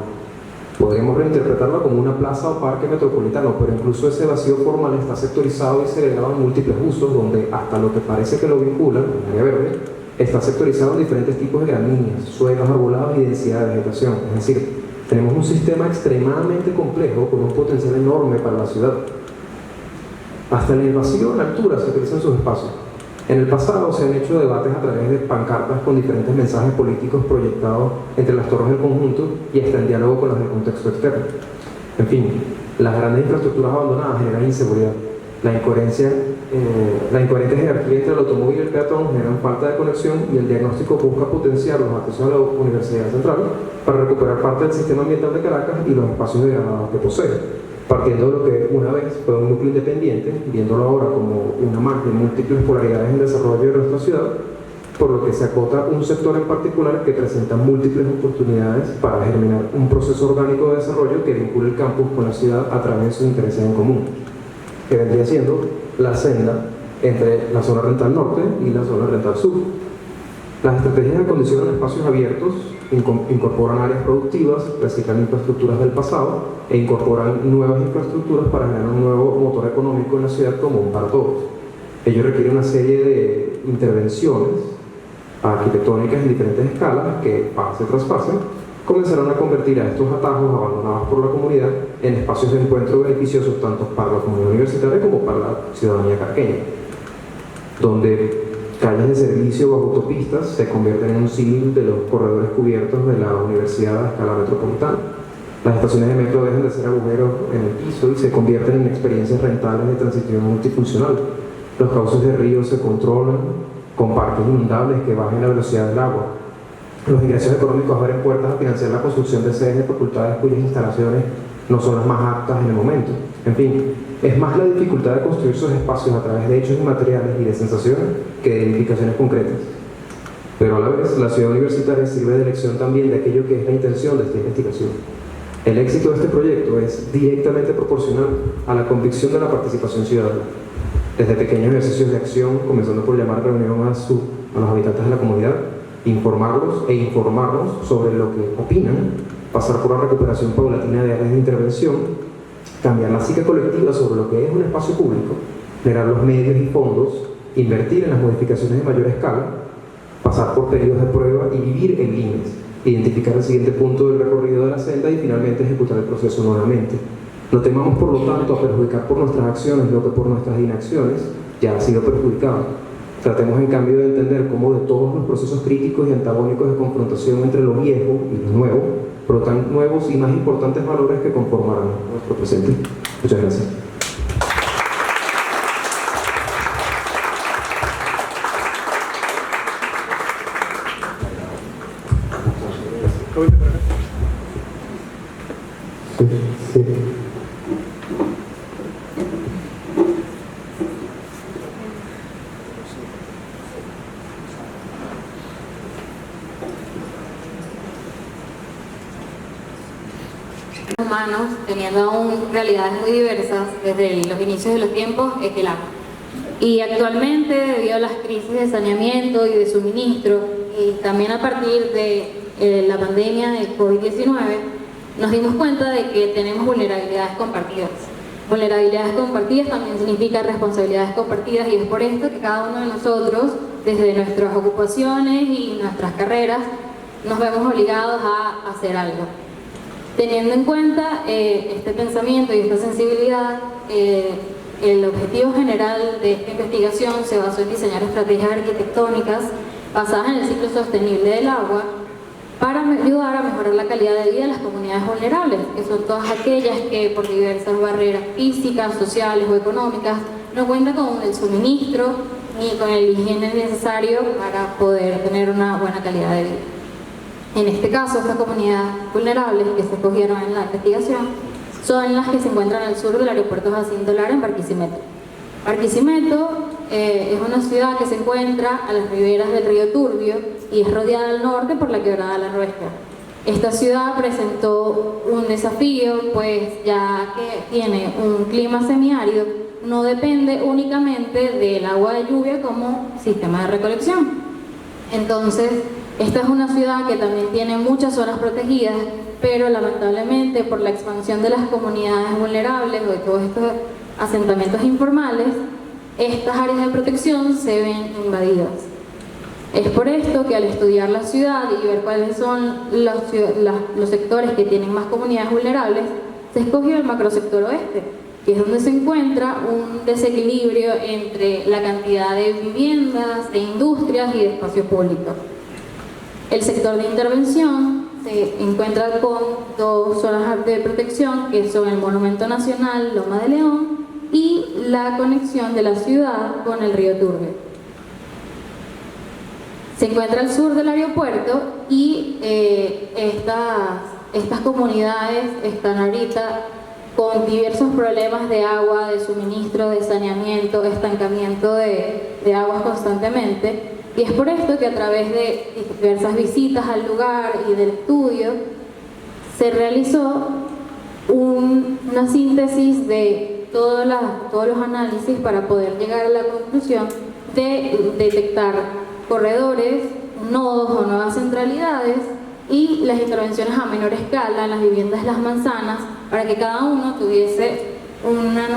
Podríamos reinterpretarlo como una plaza o parque metropolitano, pero incluso ese vacío formal está sectorizado y segregado en múltiples usos, donde hasta lo que parece que lo vinculan, el área verde, está sectorizado en diferentes tipos de gramíneas, suelos arbolados y densidad de vegetación. Es decir, tenemos un sistema extremadamente complejo con un potencial enorme para la ciudad. Hasta en el vacío, en la altura, se utilizan sus espacios. En el pasado se han hecho debates a través de pancartas con diferentes mensajes políticos proyectados entre las torres del conjunto y hasta en diálogo con los del contexto externo. En fin, las grandes infraestructuras abandonadas generan inseguridad. La incoherente jerarquía entre el automóvil y el peatón generan falta de conexión y el diagnóstico busca potenciar los accesos a la Universidad Central para recuperar parte del sistema ambiental de Caracas y los espacios degradados que posee. Partiendo de lo que una vez fue un núcleo independiente, viéndolo ahora como una marca de múltiples polaridades en el desarrollo de nuestra ciudad, por lo que se acota un sector en particular que presenta múltiples oportunidades para germinar un proceso orgánico de desarrollo que vincule el campus con la ciudad a través de sus intereses en común, que vendría siendo la senda entre la zona rental norte y la zona rental sur. Las estrategias acondicionan espacios abiertos, incorporan áreas productivas, reciclan infraestructuras del pasado e incorporan nuevas infraestructuras para generar un nuevo motor económico en la ciudad común para todos. Ello requiere una serie de intervenciones arquitectónicas en diferentes escalas que, fase tras fase, comenzarán a convertir a estos atajos abandonados por la comunidad en espacios de encuentro beneficiosos tanto para la comunidad universitaria como para la ciudadanía caraqueña, donde calles de servicio bajo autopistas se convierten en un símil de los corredores cubiertos de la universidad a escala metropolitana. Las estaciones de metro dejan de ser agujeros en el piso y se convierten en experiencias rentables de transición multifuncional. Los cauces de ríos se controlan con parques inundables que bajen la velocidad del agua. Los ingresos económicos abren puertas a financiar la construcción de sedes de facultades cuyas instalaciones no son las más aptas en el momento. En fin, es más la dificultad de construir sus espacios a través de hechos inmateriales y de sensaciones que de edificaciones concretas. Pero a la vez, la ciudad universitaria sirve de lección también de aquello que es la intención de esta investigación. El éxito de este proyecto es directamente proporcional a la convicción de la participación ciudadana. Desde pequeños ejercicios de acción, comenzando por llamar reunión a los habitantes de la comunidad, informarlos e informarnos sobre lo que opinan, pasar por la recuperación paulatina de áreas de intervención, cambiar la psique colectiva sobre lo que es un espacio público, generar los medios y fondos, invertir en las modificaciones de mayor escala, pasar por periodos de prueba y vivir en líneas, identificar el siguiente punto del recorrido de la senda y finalmente ejecutar el proceso nuevamente. No temamos por lo tanto a perjudicar por nuestras acciones lo que por nuestras inacciones ya ha sido perjudicado. Tratemos en cambio de entender cómo de todos los procesos críticos y antagónicos de confrontación entre lo viejo y lo nuevo, brotan nuevos y más importantes valores que conformarán nuestro presente. Muchas gracias. Sí. Humanos, teniendo aún realidades muy diversas desde los inicios de los tiempos, es el agua. Y actualmente, debido a las crisis de saneamiento y de suministro, y también a partir de la pandemia de COVID-19, nos dimos cuenta de que tenemos vulnerabilidades compartidas. Vulnerabilidades compartidas también significa responsabilidades compartidas, y es por esto que cada uno de nosotros, desde nuestras ocupaciones y nuestras carreras, nos vemos obligados a hacer algo. Teniendo en cuenta este pensamiento y esta sensibilidad, el objetivo general de esta investigación se basó en diseñar estrategias arquitectónicas basadas en el ciclo sostenible del agua para ayudar a mejorar la calidad de vida de las comunidades vulnerables, que son todas aquellas que por diversas barreras físicas, sociales o económicas no cuentan con el suministro ni con el higiene necesario para poder tener una buena calidad de vida. En este caso, estas comunidades vulnerables que se escogieron en la investigación son las que se encuentran al sur del aeropuerto Jacinto Lara en Barquisimeto. Barquisimeto es una ciudad que se encuentra a las riberas del río Turbio y es rodeada al norte por la quebrada La Nuestra. Esta ciudad presentó un desafío, pues ya que tiene un clima semiárido, no depende únicamente del agua de lluvia como sistema de recolección. Entonces, esta es una ciudad que también tiene muchas zonas protegidas, pero lamentablemente por la expansión de las comunidades vulnerables o de todos estos asentamientos informales, estas áreas de protección se ven invadidas. Es por esto que al estudiar la ciudad y ver cuáles son los sectores que tienen más comunidades vulnerables, se escogió el macrosector oeste, que es donde se encuentra un desequilibrio entre la cantidad de viviendas, de industrias y de espacios públicos. El sector de intervención se encuentra con dos zonas de protección, que son el Monumento Nacional Loma de León y la conexión de la ciudad con el río Turbio. Se encuentra al sur del aeropuerto y estas comunidades están ahorita con diversos problemas de agua, de suministro, de saneamiento, estancamiento de aguas constantemente. Y es por esto que a través de diversas visitas al lugar y del estudio se realizó una síntesis de todos los análisis para poder llegar a la conclusión de detectar corredores, nodos o nuevas centralidades y las intervenciones a menor escala en las viviendas de Las Manzanas para que cada uno tuviese una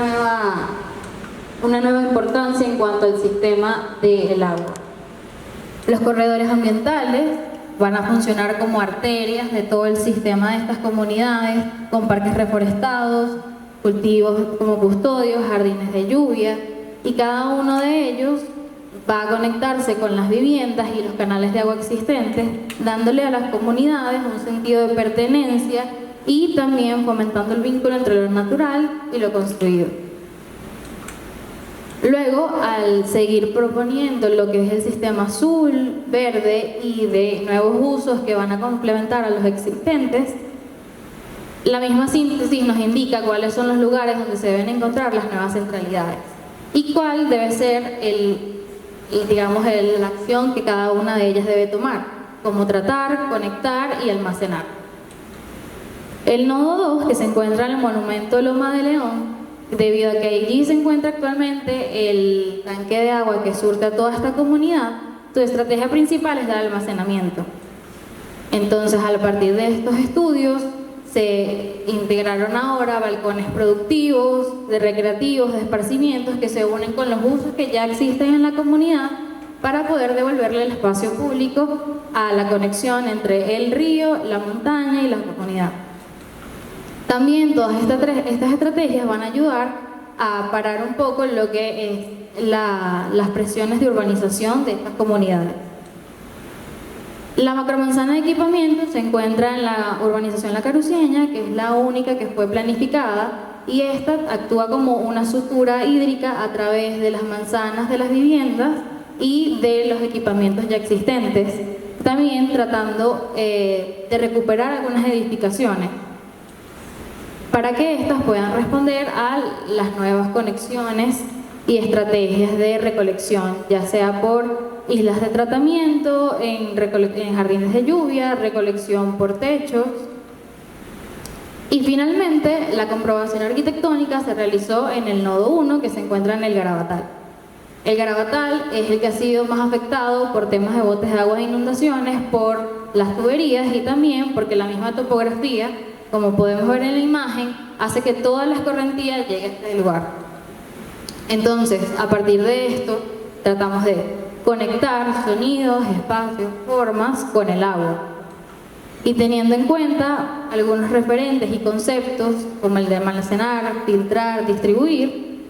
nueva importancia en cuanto al sistema del agua. Los corredores ambientales van a funcionar como arterias de todo el sistema de estas comunidades, con parques reforestados, cultivos como custodios, jardines de lluvia, y cada uno de ellos va a conectarse con las viviendas y los canales de agua existentes, dándole a las comunidades un sentido de pertenencia y también fomentando el vínculo entre lo natural y lo construido. Luego, al seguir proponiendo lo que es el sistema azul, verde y de nuevos usos que van a complementar a los existentes, la misma síntesis nos indica cuáles son los lugares donde se deben encontrar las nuevas centralidades y cuál debe ser la acción que cada una de ellas debe tomar, como tratar, conectar y almacenar. El nodo 2, que se encuentra en el monumento Loma de León, debido a que allí se encuentra actualmente el tanque de agua que surte a toda esta comunidad, su estrategia principal es el almacenamiento. Entonces, a partir de estos estudios, se integraron ahora balcones productivos, de recreativos, de esparcimientos que se unen con los usos que ya existen en la comunidad para poder devolverle el espacio público a la conexión entre el río, la montaña y la comunidad. También todas estas estrategias van a ayudar a parar un poco lo que es las presiones de urbanización de estas comunidades. La macromanzana de equipamiento se encuentra en la urbanización La Caruceña, que es la única que fue planificada, y esta actúa como una sutura hídrica a través de las manzanas de las viviendas y de los equipamientos ya existentes, también tratando de recuperar algunas edificaciones para que éstas puedan responder a las nuevas conexiones y estrategias de recolección, ya sea por islas de tratamiento, en jardines de lluvia, recolección por techos. Y finalmente, la comprobación arquitectónica se realizó en el nodo 1, que se encuentra en el Garabatal. El Garabatal es el que ha sido más afectado por temas de botes de aguas e inundaciones, por las tuberías y también porque la misma topografía como podemos ver en la imagen, hace que toda la escorrentía llegue a este lugar. Entonces, a partir de esto, tratamos de conectar sonidos, espacios, formas con el agua. Y teniendo en cuenta algunos referentes y conceptos, como el de almacenar, filtrar, distribuir,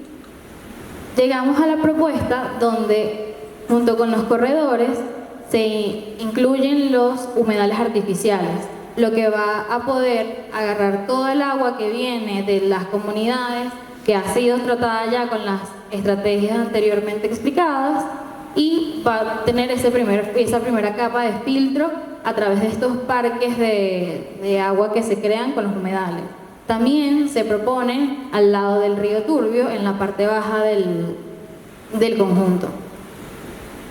llegamos a la propuesta donde, junto con los corredores, se incluyen los humedales artificiales, lo que va a poder agarrar todo el agua que viene de las comunidades, que ha sido tratada ya con las estrategias anteriormente explicadas, y va a tener esa primera capa de filtro a través de estos parques de agua que se crean con los humedales. También se proponen al lado del río Turbio, en la parte baja del conjunto.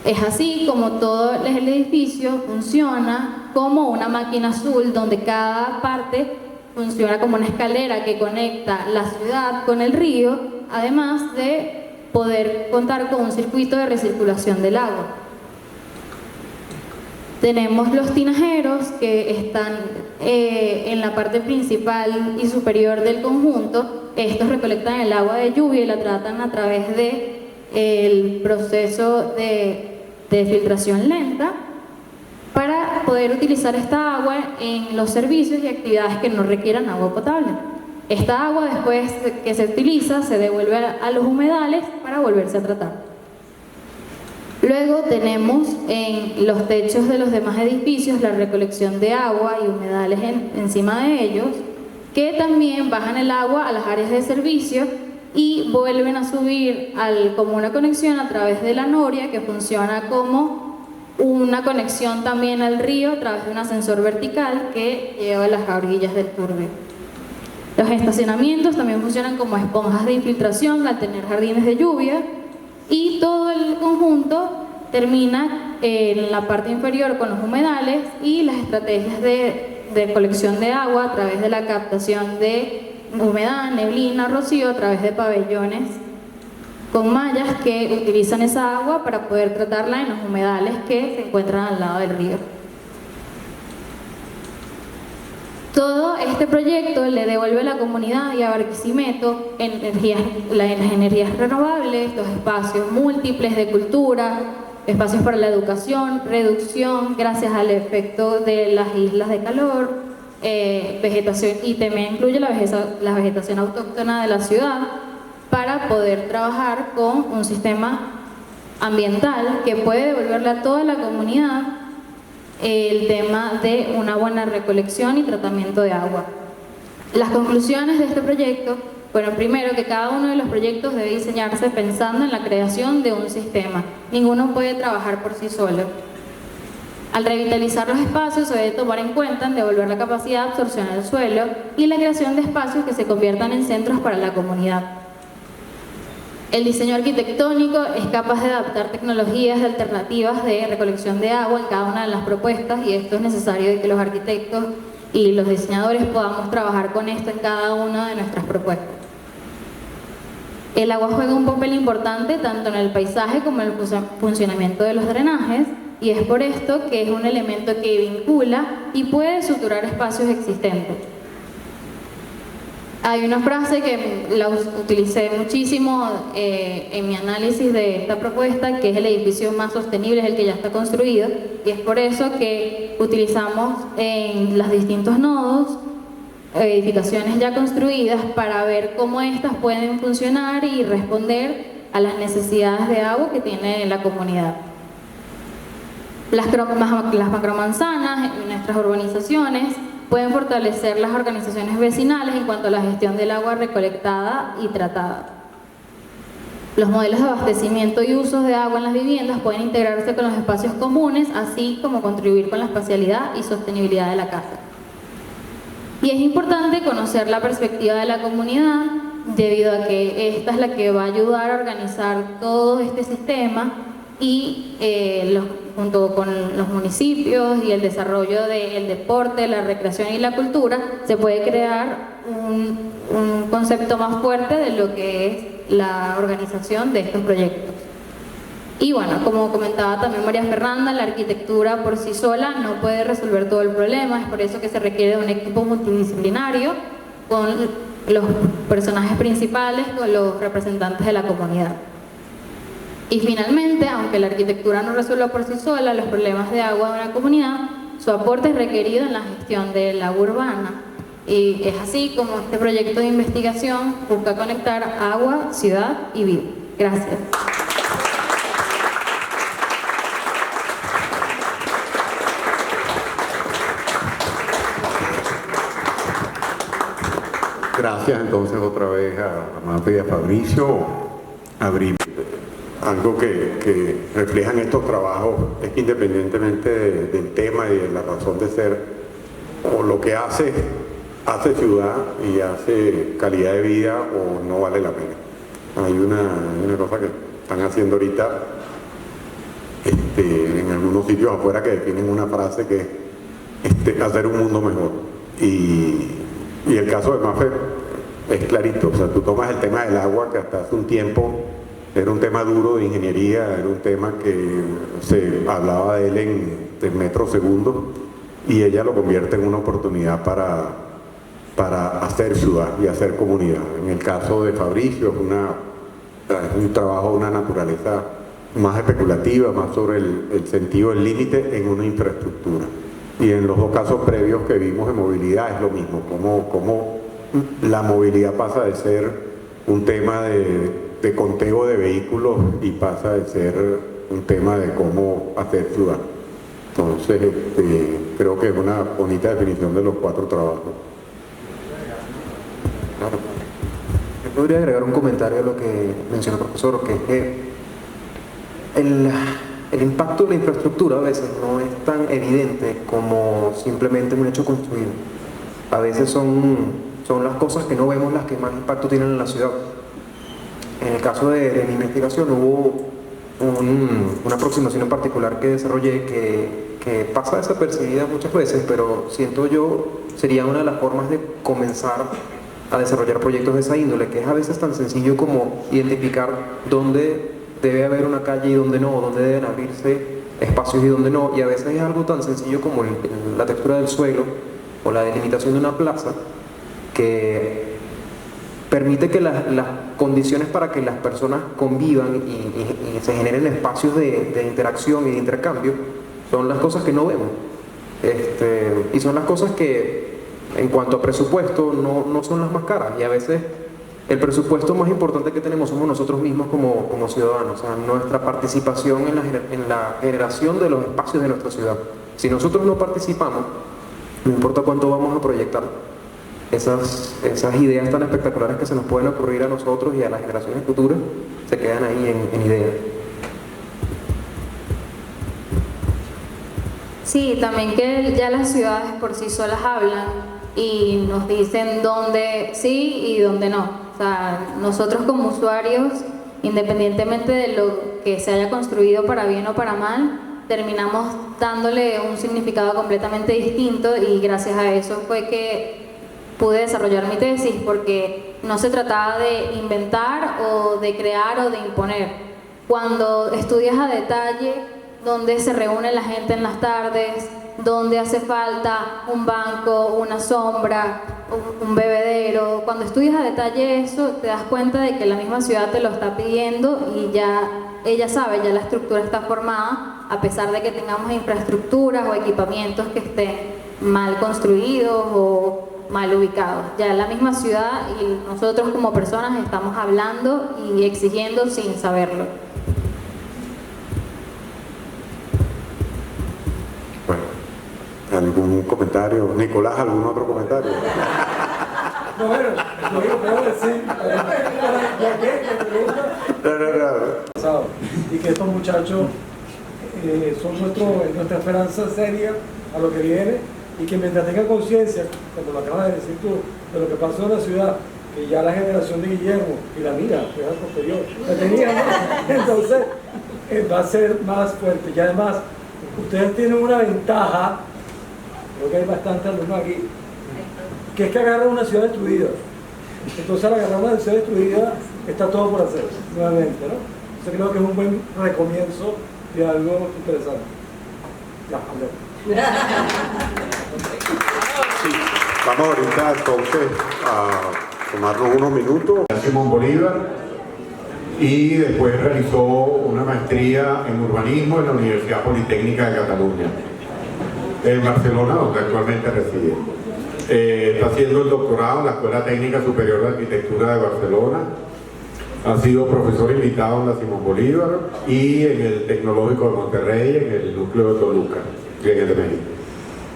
Es así como todo el edificio funciona como una máquina azul, donde cada parte funciona como una escalera que conecta la ciudad con el río, además de poder contar con un circuito de recirculación del agua. Tenemos los tinajeros que están en la parte principal y superior del conjunto. Estos recolectan el agua de lluvia y la tratan a través del proceso de filtración lenta para poder utilizar esta agua en los servicios y actividades que no requieran agua potable. Esta agua, después que se utiliza, se devuelve a los humedales para volverse a tratar. Luego tenemos en los techos de los demás edificios la recolección de agua y humedales encima de ellos, que también bajan el agua a las áreas de servicio y vuelven a subir como una conexión a través de la noria, que funciona como una conexión también al río a través de un ascensor vertical que lleva a las orillas del Turbio. Los estacionamientos también funcionan como esponjas de infiltración al tener jardines de lluvia, y todo el conjunto termina en la parte inferior con los humedales y las estrategias de colección de agua a través de la captación de humedad, neblina, rocío a través de pabellones con mallas que utilizan esa agua para poder tratarla en los humedales que se encuentran al lado del río. Todo este proyecto le devuelve a la comunidad y a Barquisimeto las energías renovables, los espacios múltiples de cultura, espacios para la educación, reducción gracias al efecto de las islas de calor, vegetación, y también incluye la vegetación autóctona de la ciudad, para poder trabajar con un sistema ambiental que puede devolverle a toda la comunidad el tema de una buena recolección y tratamiento de agua. Las conclusiones de este proyecto, bueno, primero, que cada uno de los proyectos debe diseñarse pensando en la creación de un sistema. Ninguno puede trabajar por sí solo. Al revitalizar los espacios se debe tomar en cuenta en devolver la capacidad de absorción al suelo y la creación de espacios que se conviertan en centros para la comunidad. El diseño arquitectónico es capaz de adaptar tecnologías alternativas de recolección de agua en cada una de las propuestas, y esto es necesario de que los arquitectos y los diseñadores podamos trabajar con esto en cada una de nuestras propuestas. El agua juega un papel importante tanto en el paisaje como en el funcionamiento de los drenajes, y es por esto que es un elemento que vincula y puede suturar espacios existentes. Hay una frase que la utilicé muchísimo en mi análisis de esta propuesta, que es: el edificio más sostenible es el que ya está construido, y es por eso que utilizamos en los distintos nodos edificaciones ya construidas para ver cómo estas pueden funcionar y responder a las necesidades de agua que tiene la comunidad. Las macromanzanas en nuestras urbanizaciones pueden fortalecer las organizaciones vecinales en cuanto a la gestión del agua recolectada y tratada. Los modelos de abastecimiento y usos de agua en las viviendas pueden integrarse con los espacios comunes, así como contribuir con la espacialidad y sostenibilidad de la casa. Y es importante conocer la perspectiva de la comunidad, debido a que esta es la que va a ayudar a organizar todo este sistema, y junto con los municipios y el desarrollo del deporte, la recreación y la cultura, se puede crear un concepto más fuerte de lo que es la organización de estos proyectos. Y bueno, como comentaba también María Fernanda, la arquitectura por sí sola no puede resolver todo el problema, es por eso que se requiere de un equipo multidisciplinario con los personajes principales, con los representantes de la comunidad. Y finalmente, aunque la arquitectura no resuelva por sí sola los problemas de agua de una comunidad, su aporte es requerido en la gestión del agua urbana. Y es así como este proyecto de investigación busca conectar agua, ciudad y vida. Gracias. Gracias entonces otra vez a Marta y a Fabricio. Abrir algo que reflejan estos trabajos es que independientemente del tema y de la razón de ser, o lo que hace ciudad y hace calidad de vida o no vale la pena. Hay una cosa que están haciendo ahorita en algunos sitios afuera que definen una frase que es hacer un mundo mejor. Y el caso de Mafe es clarito, o sea, tú tomas el tema del agua, que hasta hace un tiempo era un tema duro de ingeniería, era un tema que se hablaba de él en metros segundos, y ella lo convierte en una oportunidad para hacer ciudad y hacer comunidad. En el caso de Fabricio es un trabajo de una naturaleza más especulativa, más sobre el sentido del límite en una infraestructura. Y en los dos casos previos que vimos de movilidad es lo mismo, como la movilidad pasa de ser un tema de conteo de vehículos y pasa de ser un tema de cómo hacer ciudad. Entonces, creo que es una bonita definición de los 4 trabajos. Claro. Yo podría agregar un comentario a lo que mencionó el profesor, que es que el impacto de la infraestructura a veces no es tan evidente como simplemente un hecho construido. A veces son las cosas que no vemos las que más impacto tienen en la ciudad. En el caso de mi investigación hubo una aproximación en particular que desarrollé que pasa desapercibida muchas veces, pero siento yo sería una de las formas de comenzar a desarrollar proyectos de esa índole, que es a veces tan sencillo como identificar dónde debe haber una calle y dónde no, dónde deben abrirse espacios y dónde no, y a veces es algo tan sencillo como la textura del suelo o la delimitación de una plaza, que permite que las condiciones para que las personas convivan y se generen espacios de interacción y de intercambio son las cosas que no vemos. Y son las cosas que en cuanto a presupuesto no son las más caras, y a veces el presupuesto más importante que tenemos somos nosotros mismos como ciudadanos, o sea, nuestra participación en la generación de los espacios de nuestra ciudad. Si nosotros no participamos, no importa cuánto vamos a proyectar, esas ideas tan espectaculares que se nos pueden ocurrir a nosotros y a las generaciones futuras se quedan ahí en ideas. Sí, también que ya las ciudades por sí solas hablan y nos dicen dónde sí y dónde no. O sea, nosotros como usuarios, independientemente de lo que se haya construido para bien o para mal, terminamos dándole un significado completamente distinto, y gracias a eso fue que pude desarrollar mi tesis, porque no se trataba de inventar o de crear o de imponer. Cuando estudias a detalle dónde se reúne la gente en las tardes, dónde hace falta un banco, una sombra, un bebedero, cuando estudias a detalle eso, te das cuenta de que la misma ciudad te lo está pidiendo, y ya ella sabe, ya la estructura está formada, a pesar de que tengamos infraestructuras o equipamientos que estén mal construidos o mal ubicados. Ya la misma ciudad y nosotros como personas estamos hablando y exigiendo sin saberlo. Bueno, ¿algún comentario? Nicolás, ¿algún otro comentario? No, bueno, lo que puedo decir, y que estos muchachos son nuestra esperanza seria a lo que viene, y que mientras tengan conciencia, como lo acabas de decir tú, de lo que pasó en la ciudad, que ya la generación de Guillermo y la mía, que era posterior, la tenían, ¿no? Entonces va a ser más fuerte. Y además, ustedes tienen una ventaja, creo que hay bastantes alumnos aquí, que es que agarran una ciudad destruida. Entonces al agarrar una ciudad destruida está todo por hacer, nuevamente, ¿no? Entonces creo que es un buen recomienzo de algo interesante. Ya, hablé. Vamos ahorita entonces a tomarnos unos minutos. Simón Bolívar, y después realizó una maestría en urbanismo en la Universidad Politécnica de Cataluña, en Barcelona, donde actualmente reside. Está haciendo el doctorado en la Escuela Técnica Superior de Arquitectura de Barcelona. Ha sido profesor invitado en la Simón Bolívar y en el Tecnológico de Monterrey, en el núcleo de Toluca, en el de México.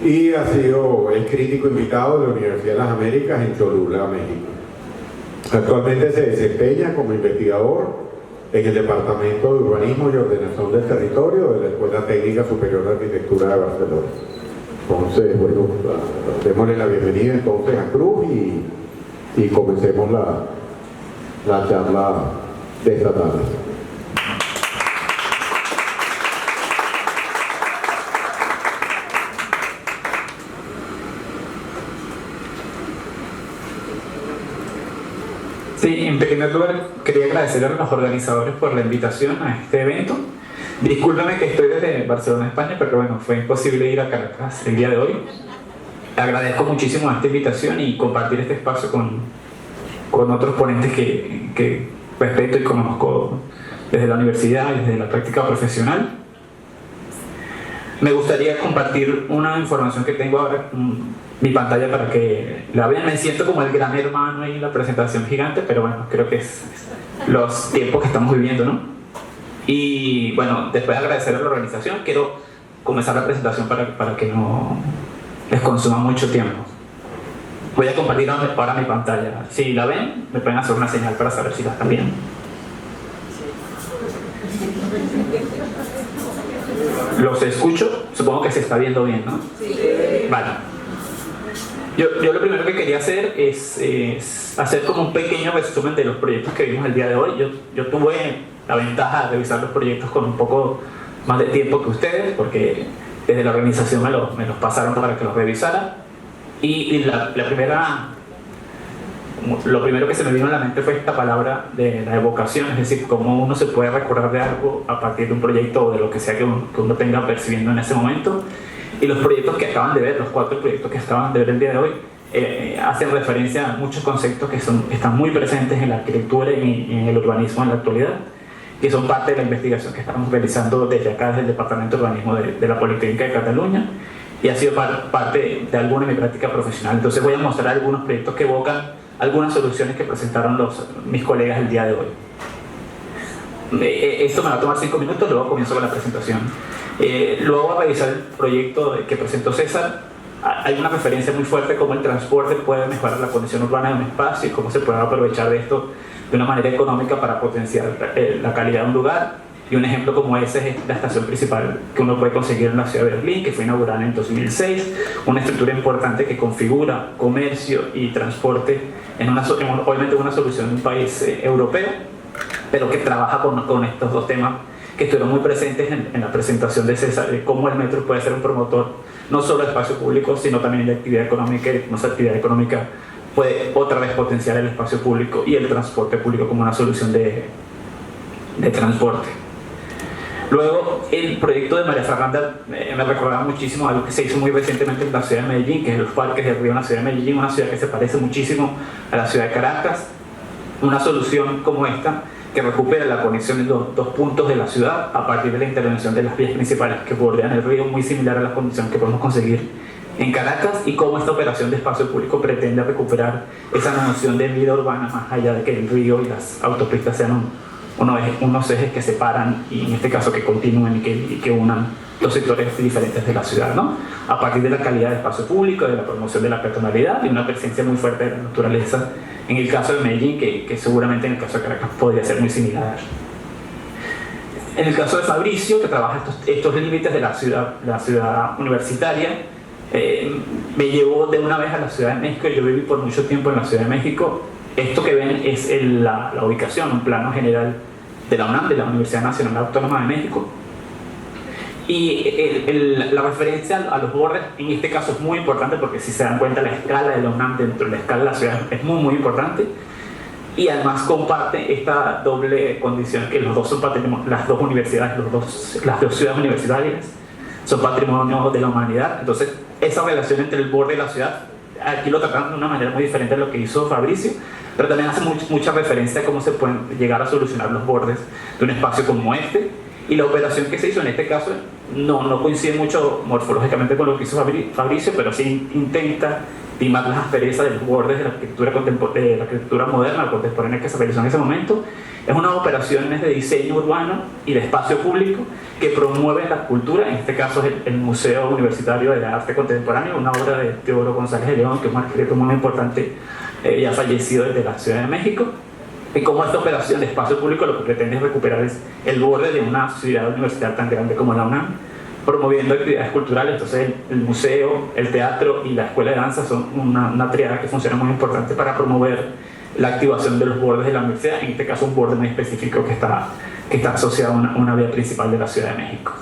Y es crítico invitado de la Universidad de las Américas en Cholula, México. Actualmente se desempeña como investigador en el Departamento de Urbanismo y Ordenación del Territorio de la Escuela Técnica Superior de Arquitectura de Barcelona. Entonces, bueno, démosle la bienvenida entonces a Cruz y comencemos la charla de esta tarde. Sí, en primer lugar quería agradecer a los organizadores por la invitación a este evento. Discúlpame que estoy desde Barcelona, España, pero bueno, fue imposible ir a Caracas el día de hoy. Agradezco muchísimo esta invitación y compartir este espacio con otros ponentes que respeto y conozco desde la universidad y desde la práctica profesional. Me gustaría compartir una información que tengo ahora en mi pantalla para que la vean. Me siento como el gran hermano ahí en la presentación gigante, pero bueno, creo que es los tiempos que estamos viviendo, ¿no? Y bueno, después de agradecer a la organización, quiero comenzar la presentación para que no les consuma mucho tiempo. Voy a compartir ahora mi pantalla. Si la ven, me pueden hacer una señal para saber si la están viendo. Los escucho, supongo que se está viendo bien, ¿no? Sí. Vale. Yo lo primero que quería hacer es hacer como un pequeño resumen de los proyectos que vimos el día de hoy. Yo tuve la ventaja de revisar los proyectos con un poco más de tiempo que ustedes, porque desde la organización me los pasaron para que los revisara. Y lo primero que se me vino a la mente fue esta palabra de la evocación, es decir, cómo uno se puede recordar de algo a partir de un proyecto o de lo que sea que uno tenga percibiendo en ese momento. Y los proyectos que acaban de ver, los 4 proyectos que acaban de ver el día de hoy, hacen referencia a muchos conceptos que están muy presentes en la arquitectura y en el urbanismo en la actualidad, que son parte de la investigación que estamos realizando desde acá, desde el Departamento de Urbanismo de la Politécnica de Cataluña, y ha sido parte de alguna de mi práctica profesional. Entonces voy a mostrar algunos proyectos que evocan algunas soluciones que presentaron mis colegas el día de hoy. Esto me va a tomar 5 minutos, luego comienzo con la presentación. Luego a revisar el proyecto que presentó César. Hay una referencia muy fuerte cómo el transporte puede mejorar la condición urbana de un espacio y cómo se puede aprovechar de esto de una manera económica para potenciar la calidad de un lugar. Y un ejemplo como ese es la estación principal que uno puede conseguir en la ciudad de Berlín, que fue inaugurada en 2006, una estructura importante que configura comercio y transporte obviamente una solución de un país europeo, pero que trabaja con estos dos temas que estuvieron muy presentes en la presentación de César, de cómo el metro puede ser un promotor no solo de espacio público, sino también de actividad económica, y cómo esa actividad económica puede otra vez potenciar el espacio público y el transporte público como una solución de transporte. Luego, el proyecto de María Fernanda me recordaba muchísimo algo que se hizo muy recientemente en la ciudad de Medellín, que es los parques del río en la ciudad de Medellín, una ciudad que se parece muchísimo a la ciudad de Caracas. Una solución como esta que recupera la conexión de los 2 puntos de la ciudad a partir de la intervención de las vías principales que bordean el río, muy similar a la condición que podemos conseguir en Caracas, y cómo esta operación de espacio público pretende recuperar esa noción de vida urbana más allá de que el río y las autopistas sean unos ejes que separan y en este caso que continúen y que unan los sectores diferentes de la ciudad, ¿no? A partir de la calidad de espacio público, de la promoción de la peatonalidad y una presencia muy fuerte de la naturaleza, en el caso de Medellín, que seguramente en el caso de Caracas podría ser muy similar. En el caso de Fabricio, que trabaja estos límites de la ciudad universitaria, me llevó de una vez a la Ciudad de México. Yo viví por mucho tiempo en la Ciudad de México. Esto que ven es la ubicación, un plano general de la UNAM, de la Universidad Nacional Autónoma de México. Y la referencia a los bordes en este caso es muy importante, porque si se dan cuenta la escala de la UNAM dentro de la escala de la ciudad es muy muy importante. y además comparte esta doble condición que los dos son patrimonio, las dos universidades, las dos ciudades universitarias son patrimonio de la humanidad. Entonces esa relación entre el borde y la ciudad aquí lo tratan de una manera muy diferente a lo que hizo Fabricio, pero también hace mucha referencia a cómo se pueden llegar a solucionar los bordes de un espacio como este, y la operación que se hizo en este caso no coincide mucho morfológicamente con lo que hizo Fabricio, pero sí intenta limar las asperezas de los bordes de la arquitectura moderna o contemporánea que se realizó en ese momento. Es una operación de diseño urbano y de espacio público que promueve la cultura, en este caso es el Museo Universitario de Arte Contemporáneo, una obra de Teodoro González de León, que es un arquitecto muy importante, ya fallecido desde la Ciudad de México. Y como esta operación de espacio público lo que pretende es recuperar es el borde de una ciudad universitaria tan grande como la UNAM, promoviendo actividades culturales. Entonces el museo, el teatro y la escuela de danza son una triada que funciona muy importante para promover la activación de los bordes de la universidad, en este caso un borde muy específico que está asociado a una vía principal de la Ciudad de México.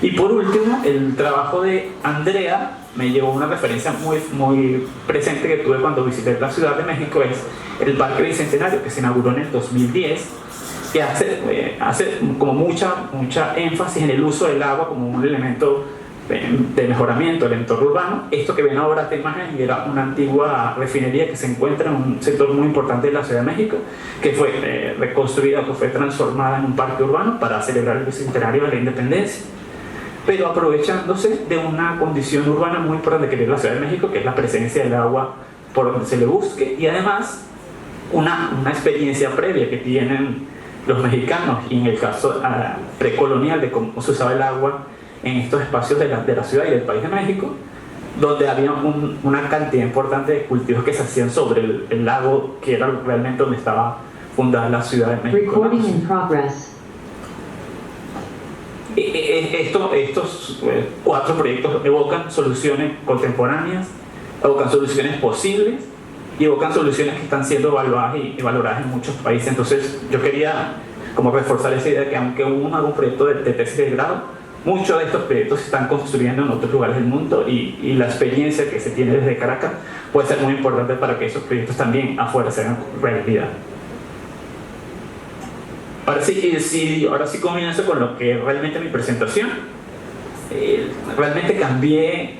Y por último, el trabajo de Andrea me llevó una referencia muy presente que tuve cuando visité la Ciudad de México, es el Parque Bicentenario, que se inauguró en el 2010, que hace como mucha énfasis en el uso del agua como un elemento de mejoramiento del entorno urbano. Esto que ven ahora, esta imagen, era una antigua refinería que se encuentra en un sector muy importante de la Ciudad de México, que fue reconstruida, que fue transformada en un parque urbano para celebrar el bicentenario de la independencia, pero aprovechándose de una condición urbana muy importante que tiene la Ciudad de México, que es la presencia del agua por donde se le busque, y además una experiencia previa que tienen los mexicanos, y en el caso precolonial de cómo se usaba el agua en estos espacios de la ciudad y del país de México, donde había una cantidad importante de cultivos que se hacían sobre el lago, que era realmente donde estaba fundada la Ciudad de México. Recording in progress. Estos 4 proyectos evocan soluciones contemporáneas, evocan soluciones posibles y evocan soluciones que están siendo evaluadas y valoradas en muchos países. Entonces yo quería como reforzar esa idea de que aunque uno haga un proyecto de tesis de grado, muchos de estos proyectos se están construyendo en otros lugares del mundo, y la experiencia que se tiene desde Caracas puede ser muy importante para que esos proyectos también afuera se hagan realidad. Ahora sí comienzo con lo que realmente mi presentación. Realmente cambié,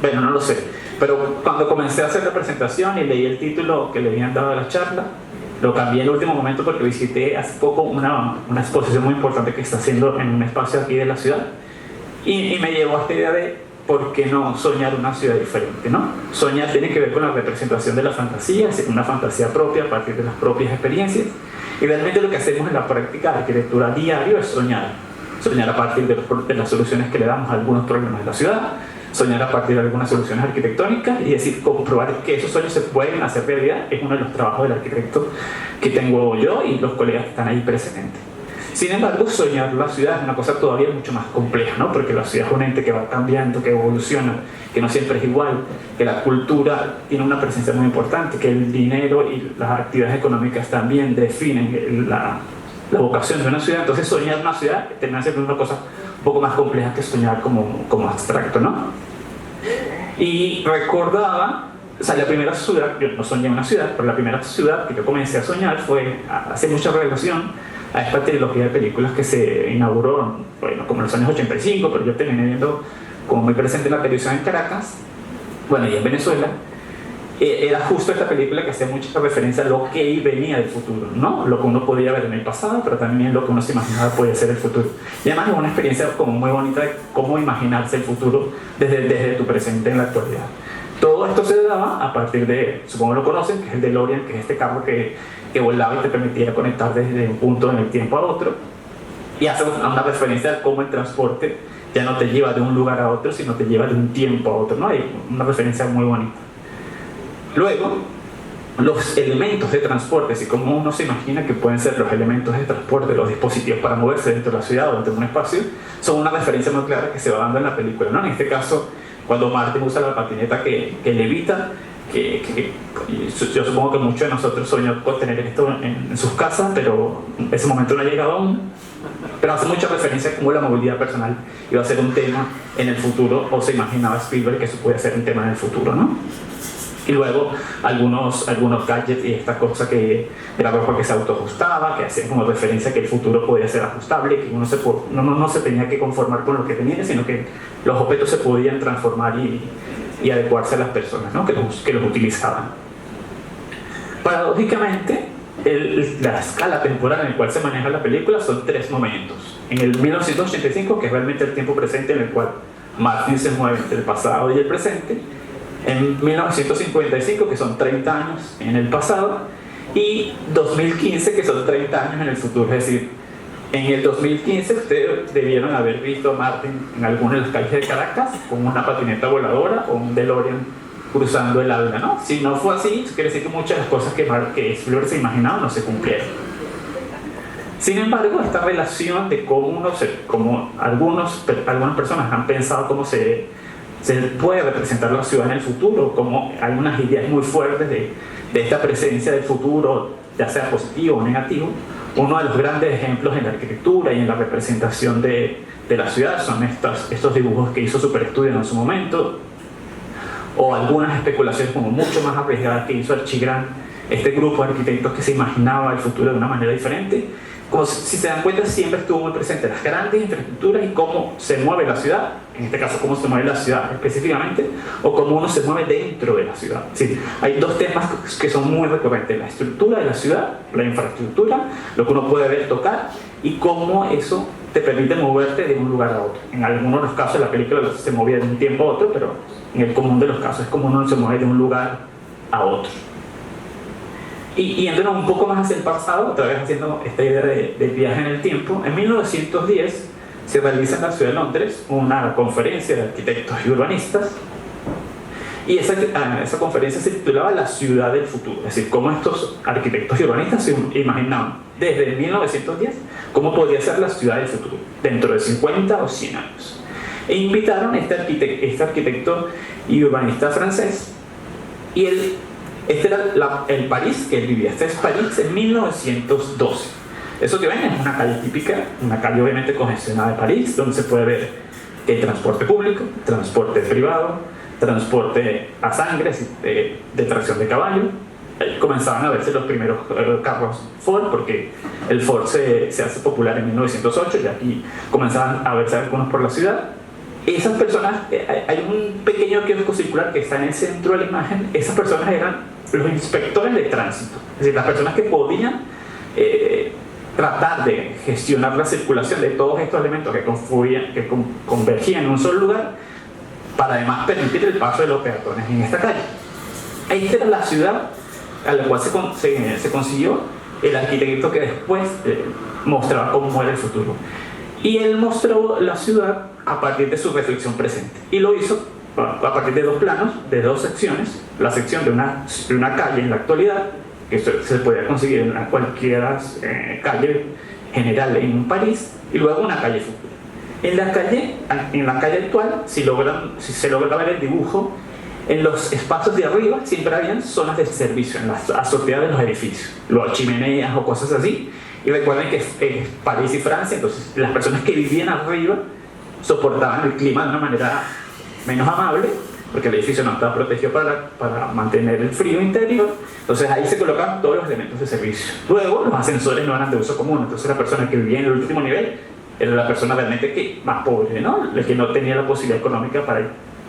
bueno, no lo sé, pero cuando comencé a hacer la presentación y leí el título que le habían dado a la charla, lo cambié en el último momento porque visité hace poco una exposición muy importante que está haciendo en un espacio aquí de la ciudad, y me llevó a esta idea de por qué no soñar una ciudad diferente, ¿no? Soñar tiene que ver con la representación de la fantasía, una fantasía propia a partir de las propias experiencias, y realmente lo que hacemos en la práctica de arquitectura diario es soñar a partir de las soluciones que le damos a algunos problemas de la ciudad, soñar a partir de algunas soluciones arquitectónicas, y decir, comprobar que esos sueños se pueden hacer realidad es uno de los trabajos del arquitecto que tengo yo y los colegas que están ahí presentes. Sin embargo, soñar la ciudad es una cosa todavía mucho más compleja, ¿no? Porque la ciudad es un ente que va cambiando, que evoluciona, que no siempre es igual, que la cultura tiene una presencia muy importante, que el dinero y las actividades económicas también definen la vocación de una ciudad. Entonces soñar una ciudad termina siendo una cosa un poco más compleja que soñar como abstracto, ¿no? Y recordaba, o sea, la primera ciudad, yo no soñé una ciudad, pero la primera ciudad que yo comencé a soñar fue, hace mucha relación a esta trilogía de películas que se inauguró, bueno, como en los años 85, pero yo terminé viendo como muy presente en la televisión en Caracas, bueno, y en Venezuela. Era justo esta película que hacía mucha referencia a lo que venía del futuro, ¿no? Lo que uno podía ver en el pasado, pero también lo que uno se imaginaba podía ser el futuro. Y además es una experiencia como muy bonita de cómo imaginarse el futuro desde tu presente en la actualidad. Todo esto se daba a partir de, supongo que lo conocen, que es el DeLorean, que es este carro que volaba y te permitía conectar desde un punto en el tiempo a otro. Y hace una referencia a cómo el transporte ya no te lleva de un lugar a otro, sino te lleva de un tiempo a otro, ¿no? Hay una referencia muy bonita. Luego, los elementos de transporte, así como uno se imagina que pueden ser los elementos de transporte, los dispositivos para moverse dentro de la ciudad o dentro de un espacio, son una referencia muy clara que se va dando en la película, ¿no? En este caso, cuando Martin usa la patineta que levita, yo supongo que muchos de nosotros soñamos con tener esto en sus casas, pero ese momento no ha llegado aún. Pero hace mucha referencia a cómo la movilidad personal iba a ser un tema en el futuro, o se imaginaba Spielberg que eso podía ser un tema en el futuro, ¿no? Y luego algunos gadgets y esta cosa que era ropa que se autoajustaba, que hacía como referencia a que el futuro podía ser ajustable, que uno no se tenía que conformar con lo que tenía, sino que los objetos se podían transformar y adecuarse a las personas, ¿no? que los utilizaban. Paradójicamente, la escala temporal en la cual se maneja la película son 3 momentos. En el 1985, que es realmente el tiempo presente en el cual Martin se mueve entre el pasado y el presente, en 1955, que son 30 años en el pasado, y 2015, que son 30 años en el futuro. Es decir, en el 2015 ustedes debieron haber visto a Martin en alguna de las calles de Caracas con una patineta voladora o un DeLorean cruzando el Ávila, ¿no? Si no fue así, quiere decir que muchas de las cosas que Spielberg se imaginaba no se cumplieron. Sin embargo, esta relación de cómo algunas personas han pensado cómo se puede representar la ciudad en el futuro, como hay unas ideas muy fuertes de esta presencia del futuro, ya sea positivo o negativo. Uno de los grandes ejemplos en la arquitectura y en la representación de la ciudad son estos dibujos que hizo Superestudio en su momento, o algunas especulaciones como mucho más arriesgadas que hizo Archigran, este grupo de arquitectos que se imaginaba el futuro de una manera diferente. Como si se dan cuenta, siempre estuvo muy presente las grandes infraestructuras y cómo se mueve la ciudad, en este caso cómo se mueve la ciudad específicamente, o cómo uno se mueve dentro de la ciudad. Sí, hay 2 temas que son muy recurrentes: la estructura de la ciudad, la infraestructura, lo que uno puede ver, tocar, y cómo eso te permite moverte de un lugar a otro. En algunos de los casos la película se movía de un tiempo a otro, pero en el común de los casos es como uno se mueve de un lugar a otro. Y yéndonos un poco más hacia el pasado, otra vez haciendo esta idea de viaje en el tiempo, en 1910 se realiza en la ciudad de Londres una conferencia de arquitectos y urbanistas, y esa conferencia se titulaba La ciudad del futuro, es decir, cómo estos arquitectos y urbanistas se imaginaban desde 1910 cómo podría ser la ciudad del futuro, dentro de 50 o 100 años. E invitaron a este arquitecto y urbanista francés, y este era el París que él vivía. Este es París en 1912. Eso que ven es una calle típica, una calle obviamente congestionada de París, donde se puede ver que hay transporte público, transporte privado, transporte a sangre, de tracción de caballo. Comenzaban a verse los primeros carros Ford, porque el Ford se hace popular en 1908, y aquí comenzaban a verse algunos por la ciudad. Esas personas, hay un pequeño kiosco circular que está en el centro de la imagen. Esas personas eran los inspectores de tránsito, es decir, las personas que podían tratar de gestionar la circulación de todos estos elementos que convergían en un solo lugar, para además permitir el paso de los peatones en esta calle. Esta era la ciudad a la cual se consiguió el arquitecto que después mostraba cómo era el futuro. Y él mostró la ciudad a partir de su reflexión presente, y lo hizo a partir de 2 planos, de 2 secciones: la sección de una calle en la actualidad, que se podía conseguir en cualquier calle general en París, y luego una calle futura. En la calle actual, si se logra ver el dibujo, en los espacios de arriba siempre habían zonas de servicio en las azoteas de los edificios, los chimeneas o cosas así. Y recuerden que es París y Francia, entonces las personas que vivían arriba soportaban el clima de una manera menos amable, porque el edificio no estaba protegido para mantener el frío interior. Entonces ahí se colocaban todos los elementos de servicio. Luego los ascensores no eran de uso común, entonces la persona que vivía en el último nivel era la persona realmente más pobre, ¿no? La que no tenía la posibilidad económica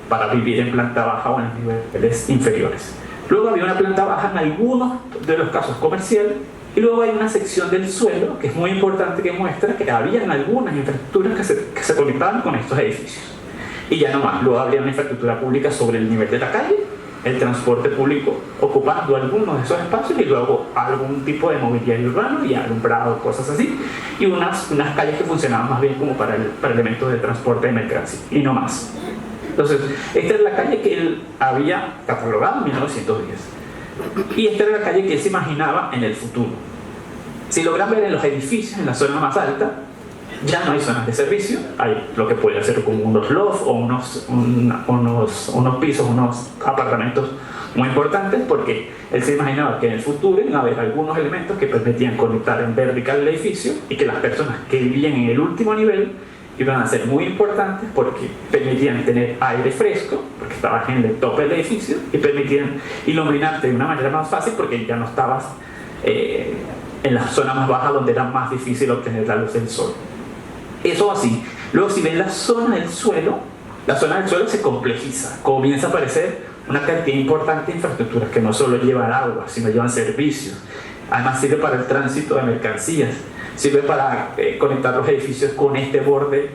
para vivir en planta baja o en niveles inferiores. Luego había una planta baja en algunos de los casos comercial, y luego hay una sección del suelo que es muy importante, que muestra que habían algunas infraestructuras que se conectaban con estos edificios. Y ya no más, luego habría una infraestructura pública sobre el nivel de la calle, el transporte público ocupando algunos de esos espacios, y luego algún tipo de mobiliario urbano y alumbrado, cosas así, y unas calles que funcionaban más bien como para elementos de transporte de mercancía, y no más. Entonces, esta es la calle que él había catalogado en 1910, y esta era la calle que él se imaginaba en el futuro. Si logran ver en los edificios, en la zona más alta, ya no hay zonas de servicio, hay lo que puede ser como unos lofts o unos pisos, unos apartamentos muy importantes, porque él se imaginaba que en el futuro iba a haber algunos elementos que permitían conectar en vertical el edificio, y que las personas que vivían en el último nivel iban a ser muy importantes porque permitían tener aire fresco, porque estabas en el tope del edificio, y permitían iluminarte de una manera más fácil porque ya no estabas en la zona más baja donde era más difícil obtener la luz del sol. Eso así. Luego, si ven la zona del suelo se complejiza, comienza a aparecer una cantidad importante de infraestructuras que no solo llevan agua, sino llevan servicios. Además sirve para el tránsito de mercancías, sirve para conectar los edificios con este borde,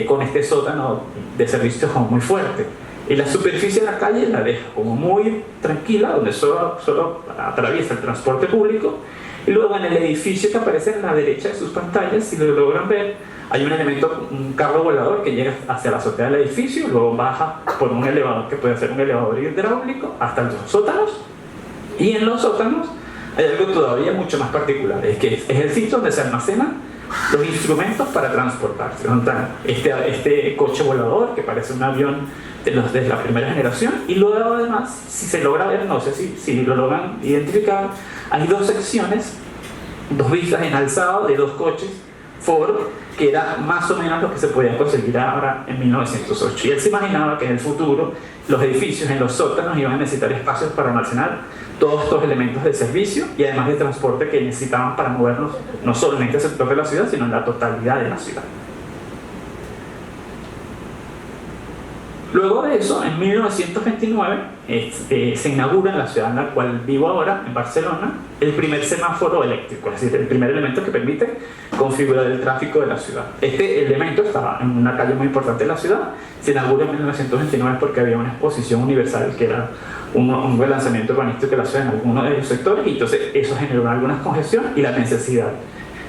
con este sótano de servicios como muy fuerte. Y la superficie de la calle la deja como muy tranquila, donde solo atraviesa el transporte público. Y luego en el edificio que aparece en la derecha de sus pantallas, si lo logran ver, hay un elemento, un carro volador que llega hacia la azotea del edificio, luego baja por un elevador que puede ser un elevador hidráulico hasta los sótanos. Y en los sótanos hay algo todavía mucho más particular, es que es el sitio donde se almacenan los instrumentos para transportarse. Este coche volador que parece un avión de la primera generación, y luego además, si se logra ver, no sé si lo logran identificar, hay dos secciones, dos vistas en alzado de dos coches Ford, que era más o menos lo que se podía conseguir ahora en 1908. Y él se imaginaba que en el futuro los edificios en los sótanos iban a necesitar espacios para almacenar todos estos elementos de servicio y además de transporte que necesitaban para movernos no solamente al sector de la ciudad, sino en la totalidad de la ciudad. Luego de eso, en 1929, se inaugura en la ciudad en la cual vivo ahora, en Barcelona, el primer semáforo eléctrico, es decir, el primer elemento que permite configurar el tráfico de la ciudad. Este elemento estaba en una calle muy importante de la ciudad, se inaugura en 1929 porque había una exposición universal que era un relanzamiento urbanístico de la ciudad en algunos de los sectores, y entonces eso generó algunas congestiones y la necesidad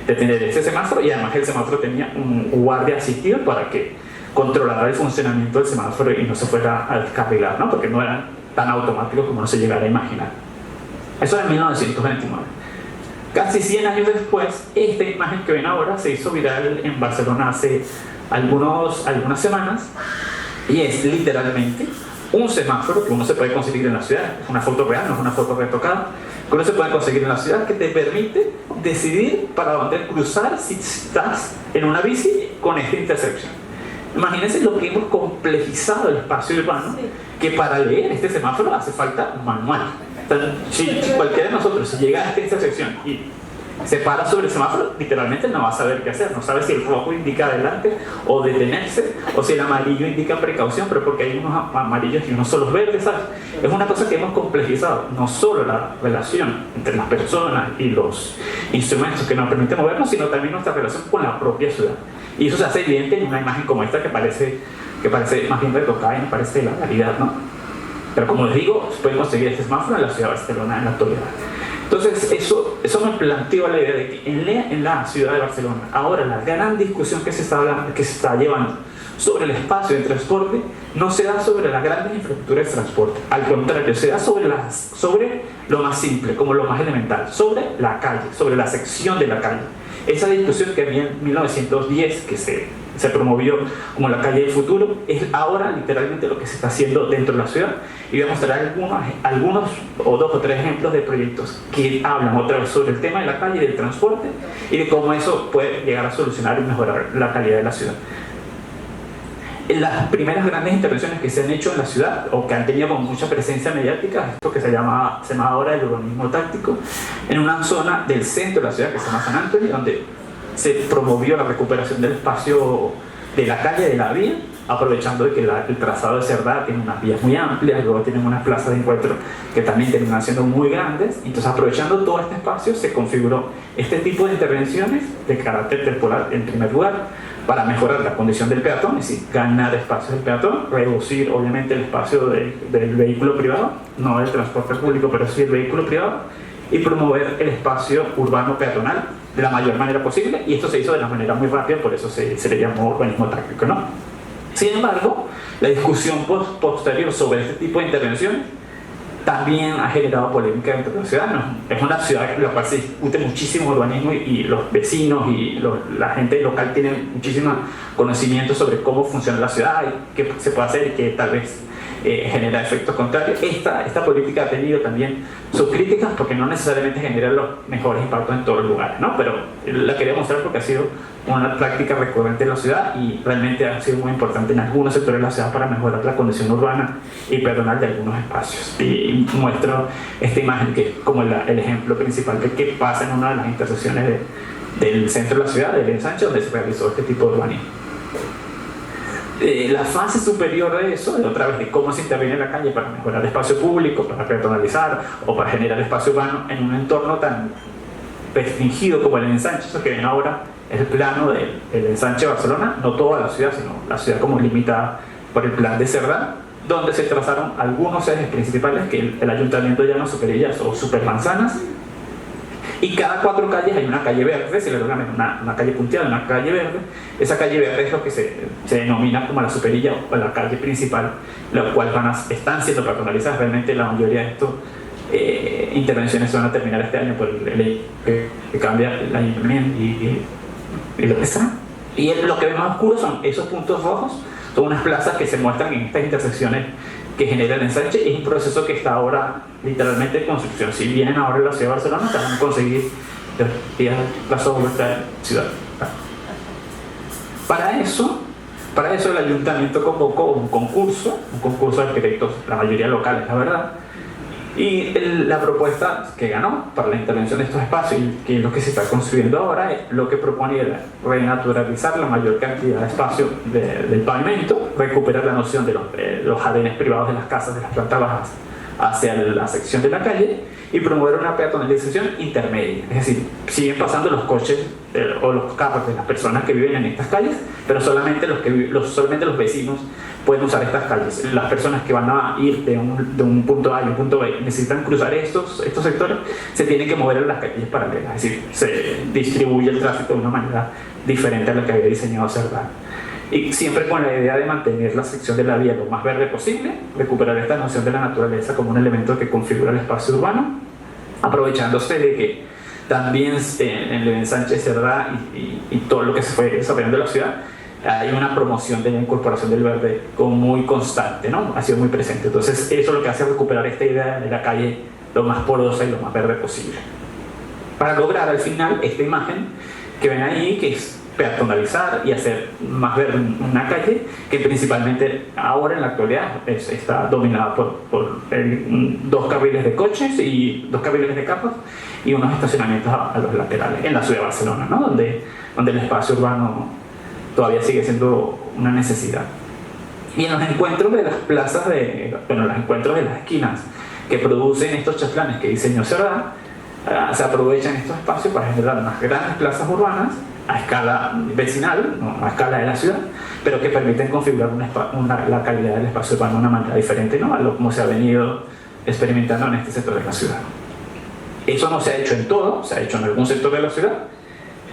de tener ese semáforo, y además el semáforo tenía un guardia asistido para que controlar el funcionamiento del semáforo y no se fuera a descarrilar, ¿no? Porque no eran tan automáticos como no se llegara a imaginar. Eso es en 1929. Casi 100 años después, esta imagen que ven ahora se hizo viral en Barcelona hace algunas semanas, y es literalmente un semáforo que uno se puede conseguir en la ciudad. Es una foto real, no es una foto retocada, que uno se puede conseguir en la ciudad, que te permite decidir para dónde cruzar si estás en una bici con esta intersección. Imagínense lo que hemos complejizado el espacio urbano, que para leer este semáforo hace falta un manual. Entonces, si cualquiera de nosotros si llega a esta intersección y se para sobre el semáforo, literalmente no va a saber qué hacer, no sabe si el rojo indica adelante o detenerse, o si el amarillo indica precaución, pero porque hay unos amarillos y unos solos verdes, ¿sabes? Es una cosa que hemos complejizado, no solo la relación entre las personas y los instrumentos que nos permiten movernos, sino también nuestra relación con la propia ciudad. Y eso se hace evidente en una imagen como esta que parece más bien retocada y me parece la realidad, ¿no? Pero como les digo, se puede conseguir este semáforo en la ciudad de Barcelona en la actualidad. Entonces eso me planteó la idea de que en la ciudad de Barcelona ahora la gran discusión que se está llevando sobre el espacio de transporte no se da sobre las grandes infraestructuras de transporte, al contrario, se da sobre lo más simple, como lo más elemental, sobre la calle, sobre la sección de la calle. Esa discusión que había en 1910, que se promovió como la calle del futuro, es ahora literalmente lo que se está haciendo dentro de la ciudad. Y voy a mostrar algunos o dos o tres ejemplos de proyectos que hablan otra vez sobre el tema de la calle y del transporte y de cómo eso puede llegar a solucionar y mejorar la calidad de la ciudad. Las primeras grandes intervenciones que se han hecho en la ciudad o que han tenido con mucha presencia mediática, esto que se llama ahora el urbanismo táctico, en una zona del centro de la ciudad que se llama San Antonio, donde se promovió la recuperación del espacio de la calle, de la vía, aprovechando de que el trazado de Cerdá tiene unas vías muy amplias, luego tienen unas plazas de encuentro que también terminan siendo muy grandes. Entonces, aprovechando todo este espacio, se configuró este tipo de intervenciones de carácter temporal, en primer lugar, para mejorar la condición del peatón, es decir, ganar espacio del peatón, reducir obviamente el espacio del vehículo privado, no del transporte público, pero sí el vehículo privado, y promover el espacio urbano peatonal de la mayor manera posible, y esto se hizo de una manera muy rápida, por eso se le llamó urbanismo táctico, ¿no? Sin embargo, la discusión posterior sobre este tipo de intervenciones también ha generado polémica dentro de la ciudad. Es una ciudad en la cual se discute muchísimo urbanismo y los vecinos y la gente local tiene muchísimo conocimiento sobre cómo funciona la ciudad y qué se puede hacer y qué tal vez genera efectos contrarios. Esta política ha tenido también sus críticas porque no necesariamente genera los mejores impactos en todos los lugares, ¿no? Pero la quería mostrar porque ha sido una práctica recurrente en la ciudad y realmente ha sido muy importante en algunos sectores de la ciudad para mejorar la condición urbana y peatonal de algunos espacios. Y muestro esta imagen que es como el ejemplo principal de qué pasa en una de las intersecciones del centro de la ciudad, del ensanche, donde se realizó este tipo de urbanismo. La fase superior de eso, de otra vez, de cómo se interviene en la calle para mejorar el espacio público, para peatonalizar o para generar espacio urbano en un entorno tan restringido como el ensanche. Eso que ven ahora es el plano del ensanche de Barcelona, no toda la ciudad, sino la ciudad como limitada por el plan de Cerdá, donde se trazaron algunos ejes principales que el ayuntamiento llama superillas o supermanzanas. Y cada 4 calles hay una calle verde, se le denomina una calle punteada, una calle verde. Esa calle verde es lo que se denomina como la superilla o la calle principal, la cual están siendo peatonalizadas. Realmente la mayoría de estas intervenciones se van a terminar este año por el ley que cambia el ayuntamiento y lo que está. Y lo que ven más oscuro son esos puntos rojos, son unas plazas que se muestran en estas intersecciones que genera el ensanche, y es un proceso que está ahora literalmente en construcción. Si vienen ahora en la ciudad de Barcelona, se van a conseguir plazas de nuestra ciudad. Para eso el ayuntamiento convocó un concurso de arquitectos, la mayoría locales, la verdad, y la propuesta que ganó para la intervención de estos espacios, y que es lo que se está construyendo ahora, es lo que propone era renaturalizar la mayor cantidad de espacio del pavimento, recuperar la noción de los jardines privados de las casas, de las plantas bajas, hacia la sección de la calle, y promover una peatonalización intermedia. Es decir, siguen pasando los coches o los carros de las personas que viven en estas calles, pero solamente los vecinos pueden usar estas calles. Las personas que van a ir de un punto A y un punto B necesitan cruzar estos sectores, se tienen que mover en las calles paralelas. Es decir, se distribuye el tráfico de una manera diferente a la que había diseñado Cerdá. Y siempre con la idea de mantener la sección de la vía lo más verde posible, recuperar esta noción de la naturaleza como un elemento que configura el espacio urbano, aprovechándose de que también en el ensanche Cerdá y todo lo que se fue desarrollando en la ciudad, hay una promoción de la incorporación del verde como muy constante, ¿no? Ha sido muy presente. Entonces eso es lo que hace recuperar esta idea de la calle lo más porosa y lo más verde posible, para lograr al final esta imagen que ven ahí, que es peatonalizar y hacer más verde una calle que principalmente ahora en la actualidad está dominada por 2 carriles de coches y 2 carriles de carros y unos estacionamientos a los laterales en la ciudad de Barcelona, ¿no? donde el espacio urbano todavía sigue siendo una necesidad. Y en los encuentros de las plazas, los encuentros de las esquinas que producen estos chaflanes que diseñó Cerdá, se aprovechan estos espacios para generar unas grandes plazas urbanas a escala vecinal, no a escala de la ciudad, pero que permiten configurar la calidad del espacio urbano de una manera diferente, ¿no? A lo como se ha venido experimentando en este sector de la ciudad. Eso no se ha hecho en todo, se ha hecho en algún sector de la ciudad,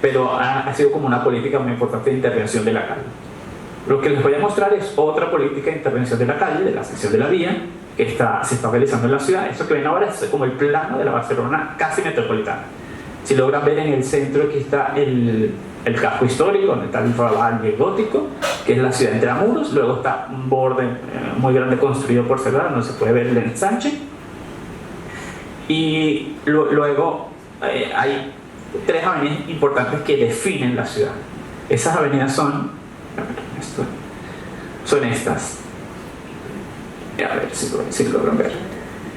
pero ha sido como una política muy importante de intervención de la calle. Lo que les voy a mostrar es otra política de intervención de la calle, de la sección de la vía, que se está realizando en la ciudad. Esto que ven ahora es como el plano de la Barcelona casi metropolitana. Si logran ver en el centro, aquí está el casco histórico, donde está el Valle Gótico, que es la ciudad entre muros. Luego está un borde muy grande construido por Cerdá, donde se puede ver el ensanche. Y luego hay 3 avenidas importantes que definen la ciudad. Esas avenidas son estas. A ver si logran ver.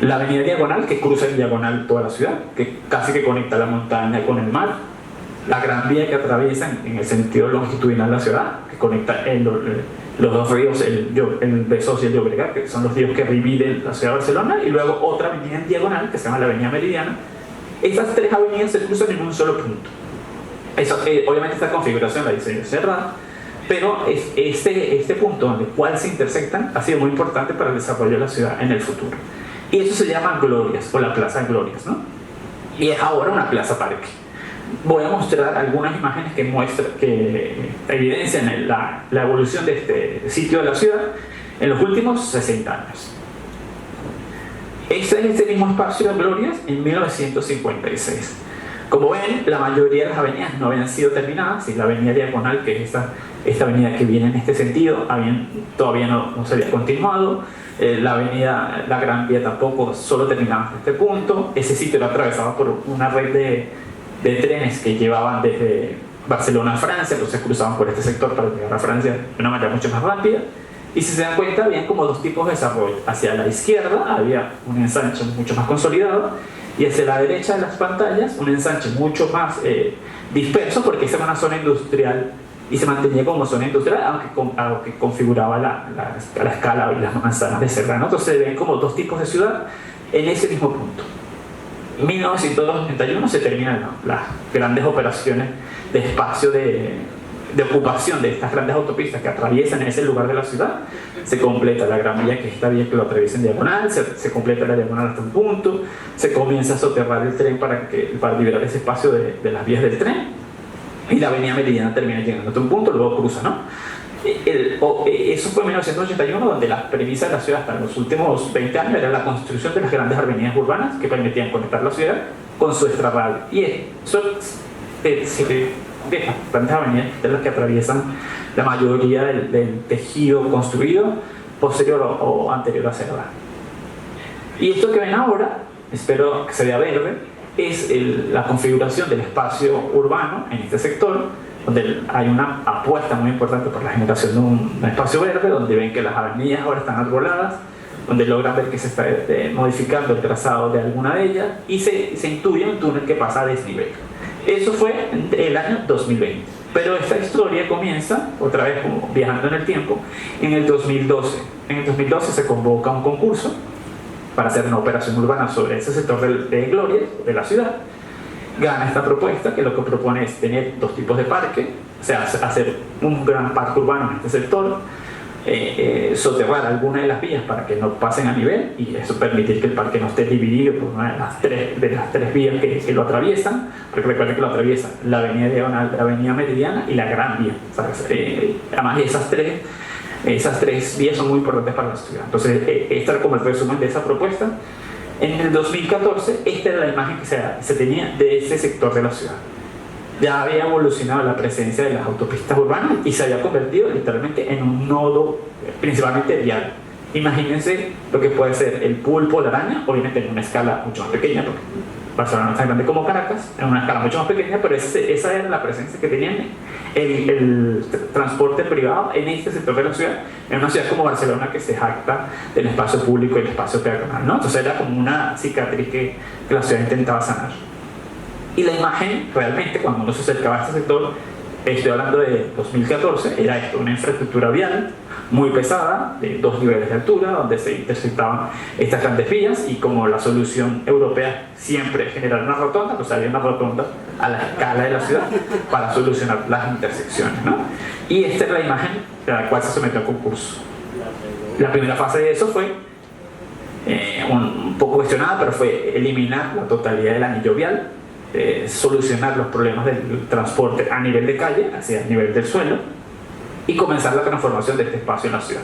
La avenida Diagonal, que cruza en diagonal toda la ciudad, que casi que conecta la montaña con el mar. La Gran Vía, que atraviesa en el sentido longitudinal la ciudad, que conecta los 2 ríos, el Besós y el Llobregat, que son los ríos que dividen la ciudad de Barcelona. Y luego otra avenida en diagonal, que se llama la avenida Meridiana. Estas 3 avenidas se cruzan en un solo punto. Obviamente esta configuración la diseñó Cerdá, pero este punto donde cuál se intersectan ha sido muy importante para el desarrollo de la ciudad en el futuro. Y eso se llama Glorias, o la Plaza de Glorias, ¿no? Y es ahora una plaza parque. Voy a mostrar algunas imágenes que evidencian la evolución de este sitio de la ciudad en los últimos 60 años. Este es este mismo espacio de Glorias en 1956. Como ven, la mayoría de las avenidas no habían sido terminadas, y la avenida Diagonal, que es esta avenida que viene en este sentido, todavía no se había continuado. La avenida La Gran Vía tampoco, solo terminaba hasta este punto. Ese sitio era atravesado por una red de trenes que llevaban desde Barcelona a Francia, entonces cruzaban por este sector para llegar a Francia de una manera mucho más rápida. Y si se dan cuenta, habían como dos tipos de desarrollo. Hacia la izquierda había un ensanche mucho más consolidado, y hacia la derecha de las pantallas un ensanche mucho más disperso, porque esa era una zona industrial y se mantenía como zona industrial, aunque configuraba la escala y las manzanas de Serrano. Entonces se ven como dos tipos de ciudad en ese mismo punto. En 1991 se terminan las grandes operaciones de espacio de ocupación de estas grandes autopistas que atraviesan ese lugar de la ciudad. Se completa la Gran Vía, que es esta vía que lo atraviesa en diagonal, se completa la diagonal hasta un punto, se comienza a soterrar el tren para liberar ese espacio de las vías del tren, y la avenida Meridiana termina llegando hasta un punto, luego cruza, ¿no? Eso fue en 1981, donde la premisa de la ciudad hasta los últimos 20 años era la construcción de las grandes avenidas urbanas que permitían conectar la ciudad con su extrarradio. Y eso de las grandes avenidas de las que atraviesan la mayoría del tejido construido posterior o anterior a Serrano. Y esto que ven ahora, espero que se vea verde, es la configuración del espacio urbano en este sector, donde hay una apuesta muy importante por la generación de un espacio verde, donde ven que las avenidas ahora están arboladas, donde logran ver que se está modificando el trazado de alguna de ellas, y se intuye un túnel que pasa a desnivel. Eso fue el año 2020. Pero esta historia comienza, otra vez como viajando en el tiempo, en el 2012. En el 2012 se convoca un concurso para hacer una operación urbana sobre ese sector de Glorias, de la ciudad. Gana esta propuesta, que lo que propone es tener dos tipos de parque, o sea, hacer un gran parque urbano en este sector, soterrar alguna de las vías para que no pasen a nivel, y eso permitir que el parque no esté dividido por una de las tres vías que lo atraviesan, porque recuerden que lo atraviesa la avenida Diagonal, la avenida Meridiana y la Gran Vía, ¿sabes? Además esas tres vías son muy importantes para la ciudad. Entonces este era como el resumen de esa propuesta. En el 2014 esta era la imagen que se tenía de ese sector de la ciudad. Ya había evolucionado la presencia de las autopistas urbanas y se había convertido literalmente en un nodo principalmente vial. Imagínense lo que puede ser el pulpo, la araña, obviamente en una escala mucho más pequeña, porque Barcelona no es tan grande como Caracas, en una escala mucho más pequeña, pero esa era la presencia que tenían el transporte privado en este sector de la ciudad, en una ciudad como Barcelona que se jacta del espacio público y el espacio peatonal, ¿no? Entonces era como una cicatriz que la ciudad intentaba sanar. Y la imagen, realmente, cuando uno se acercaba a este sector, estoy hablando de 2014, era esto, una infraestructura vial muy pesada, de 2 niveles de altura, donde se intersectaban estas grandes vías, y como la solución europea siempre generar una rotonda, pues había una rotonda a la escala de la ciudad para solucionar las intersecciones, ¿no? Y esta es la imagen a la cual se sometió al concurso. La primera fase de eso fue un poco cuestionada, pero fue eliminar la totalidad del anillo vial, solucionar los problemas del transporte a nivel de calle, hacia el nivel del suelo, y comenzar la transformación de este espacio en la ciudad.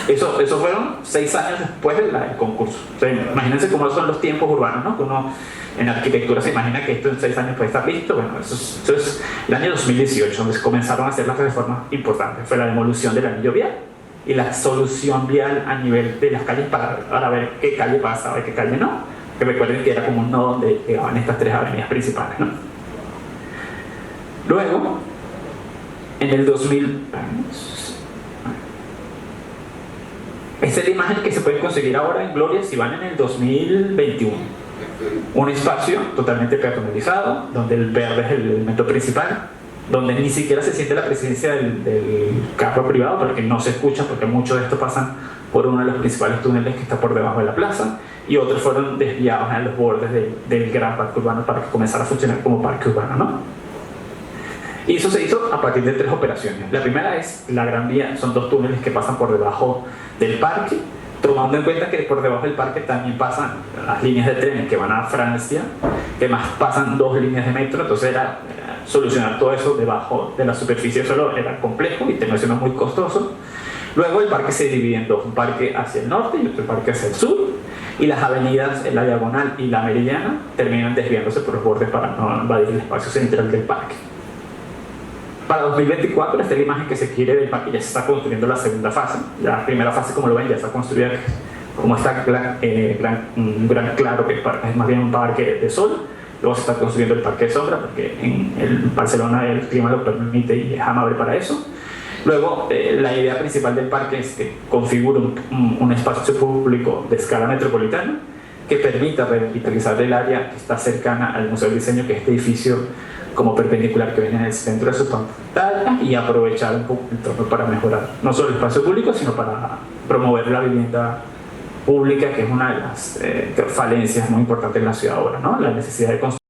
Eso fueron 6 años después del concurso. O sea, imagínense cómo son los tiempos urbanos, ¿no? Que uno en arquitectura se imagina que esto en 6 años puede estar listo. Bueno, eso es el año 2018, donde se comenzaron a hacer las reformas importantes. Fue la demolición del anillo vial y la solución vial a nivel de las calles para ver qué calle pasaba y qué calle no. Que recuerden que era como un nodo donde llegaban estas 3 avenidas principales, ¿no? Luego, en el 2000... Esta es la imagen que se puede conseguir ahora en Gloria si van en el 2021. Un espacio totalmente peatonalizado, donde el verde es el elemento principal, donde ni siquiera se siente la presencia del carro privado, porque no se escucha, porque muchos de estos pasan por uno de los principales túneles que está por debajo de la plaza, y otros fueron desviados a los bordes del gran parque urbano para que comenzara a funcionar como parque urbano, ¿no? Y eso se hizo a partir de 3 operaciones. La primera es la Gran Vía, son 2 túneles que pasan por debajo del parque, tomando en cuenta que por debajo del parque también pasan las líneas de trenes que van a Francia, que más pasan 2 líneas de metro, entonces era solucionar todo eso debajo de la superficie del suelo era complejo y terminó siendo muy costoso. Luego el parque se divide en 2, un parque hacia el norte y otro parque hacia el sur, y las avenidas, la Diagonal y la Meridiana, terminan desviándose por los bordes para no invadir el espacio central del parque. Para 2024, esta es la imagen que se quiere del parque. Ya se está construyendo la segunda fase. La primera fase, como lo ven, ya está construida como está un gran claro, que es más bien un parque de sol. Luego se está construyendo el parque de sombra, porque en Barcelona el clima lo permite y es amable para eso. Luego, la idea principal del parque es que configure un espacio público de escala metropolitana que permita revitalizar el área que está cercana al Museo del Diseño, que es este edificio como perpendicular que ven en el centro de su pantalla, y aprovechar un poco el entorno para mejorar no solo el espacio público, sino para promover la vivienda pública, que es una de las falencias muy importantes en la ciudad ahora, ¿no? La necesidad de construir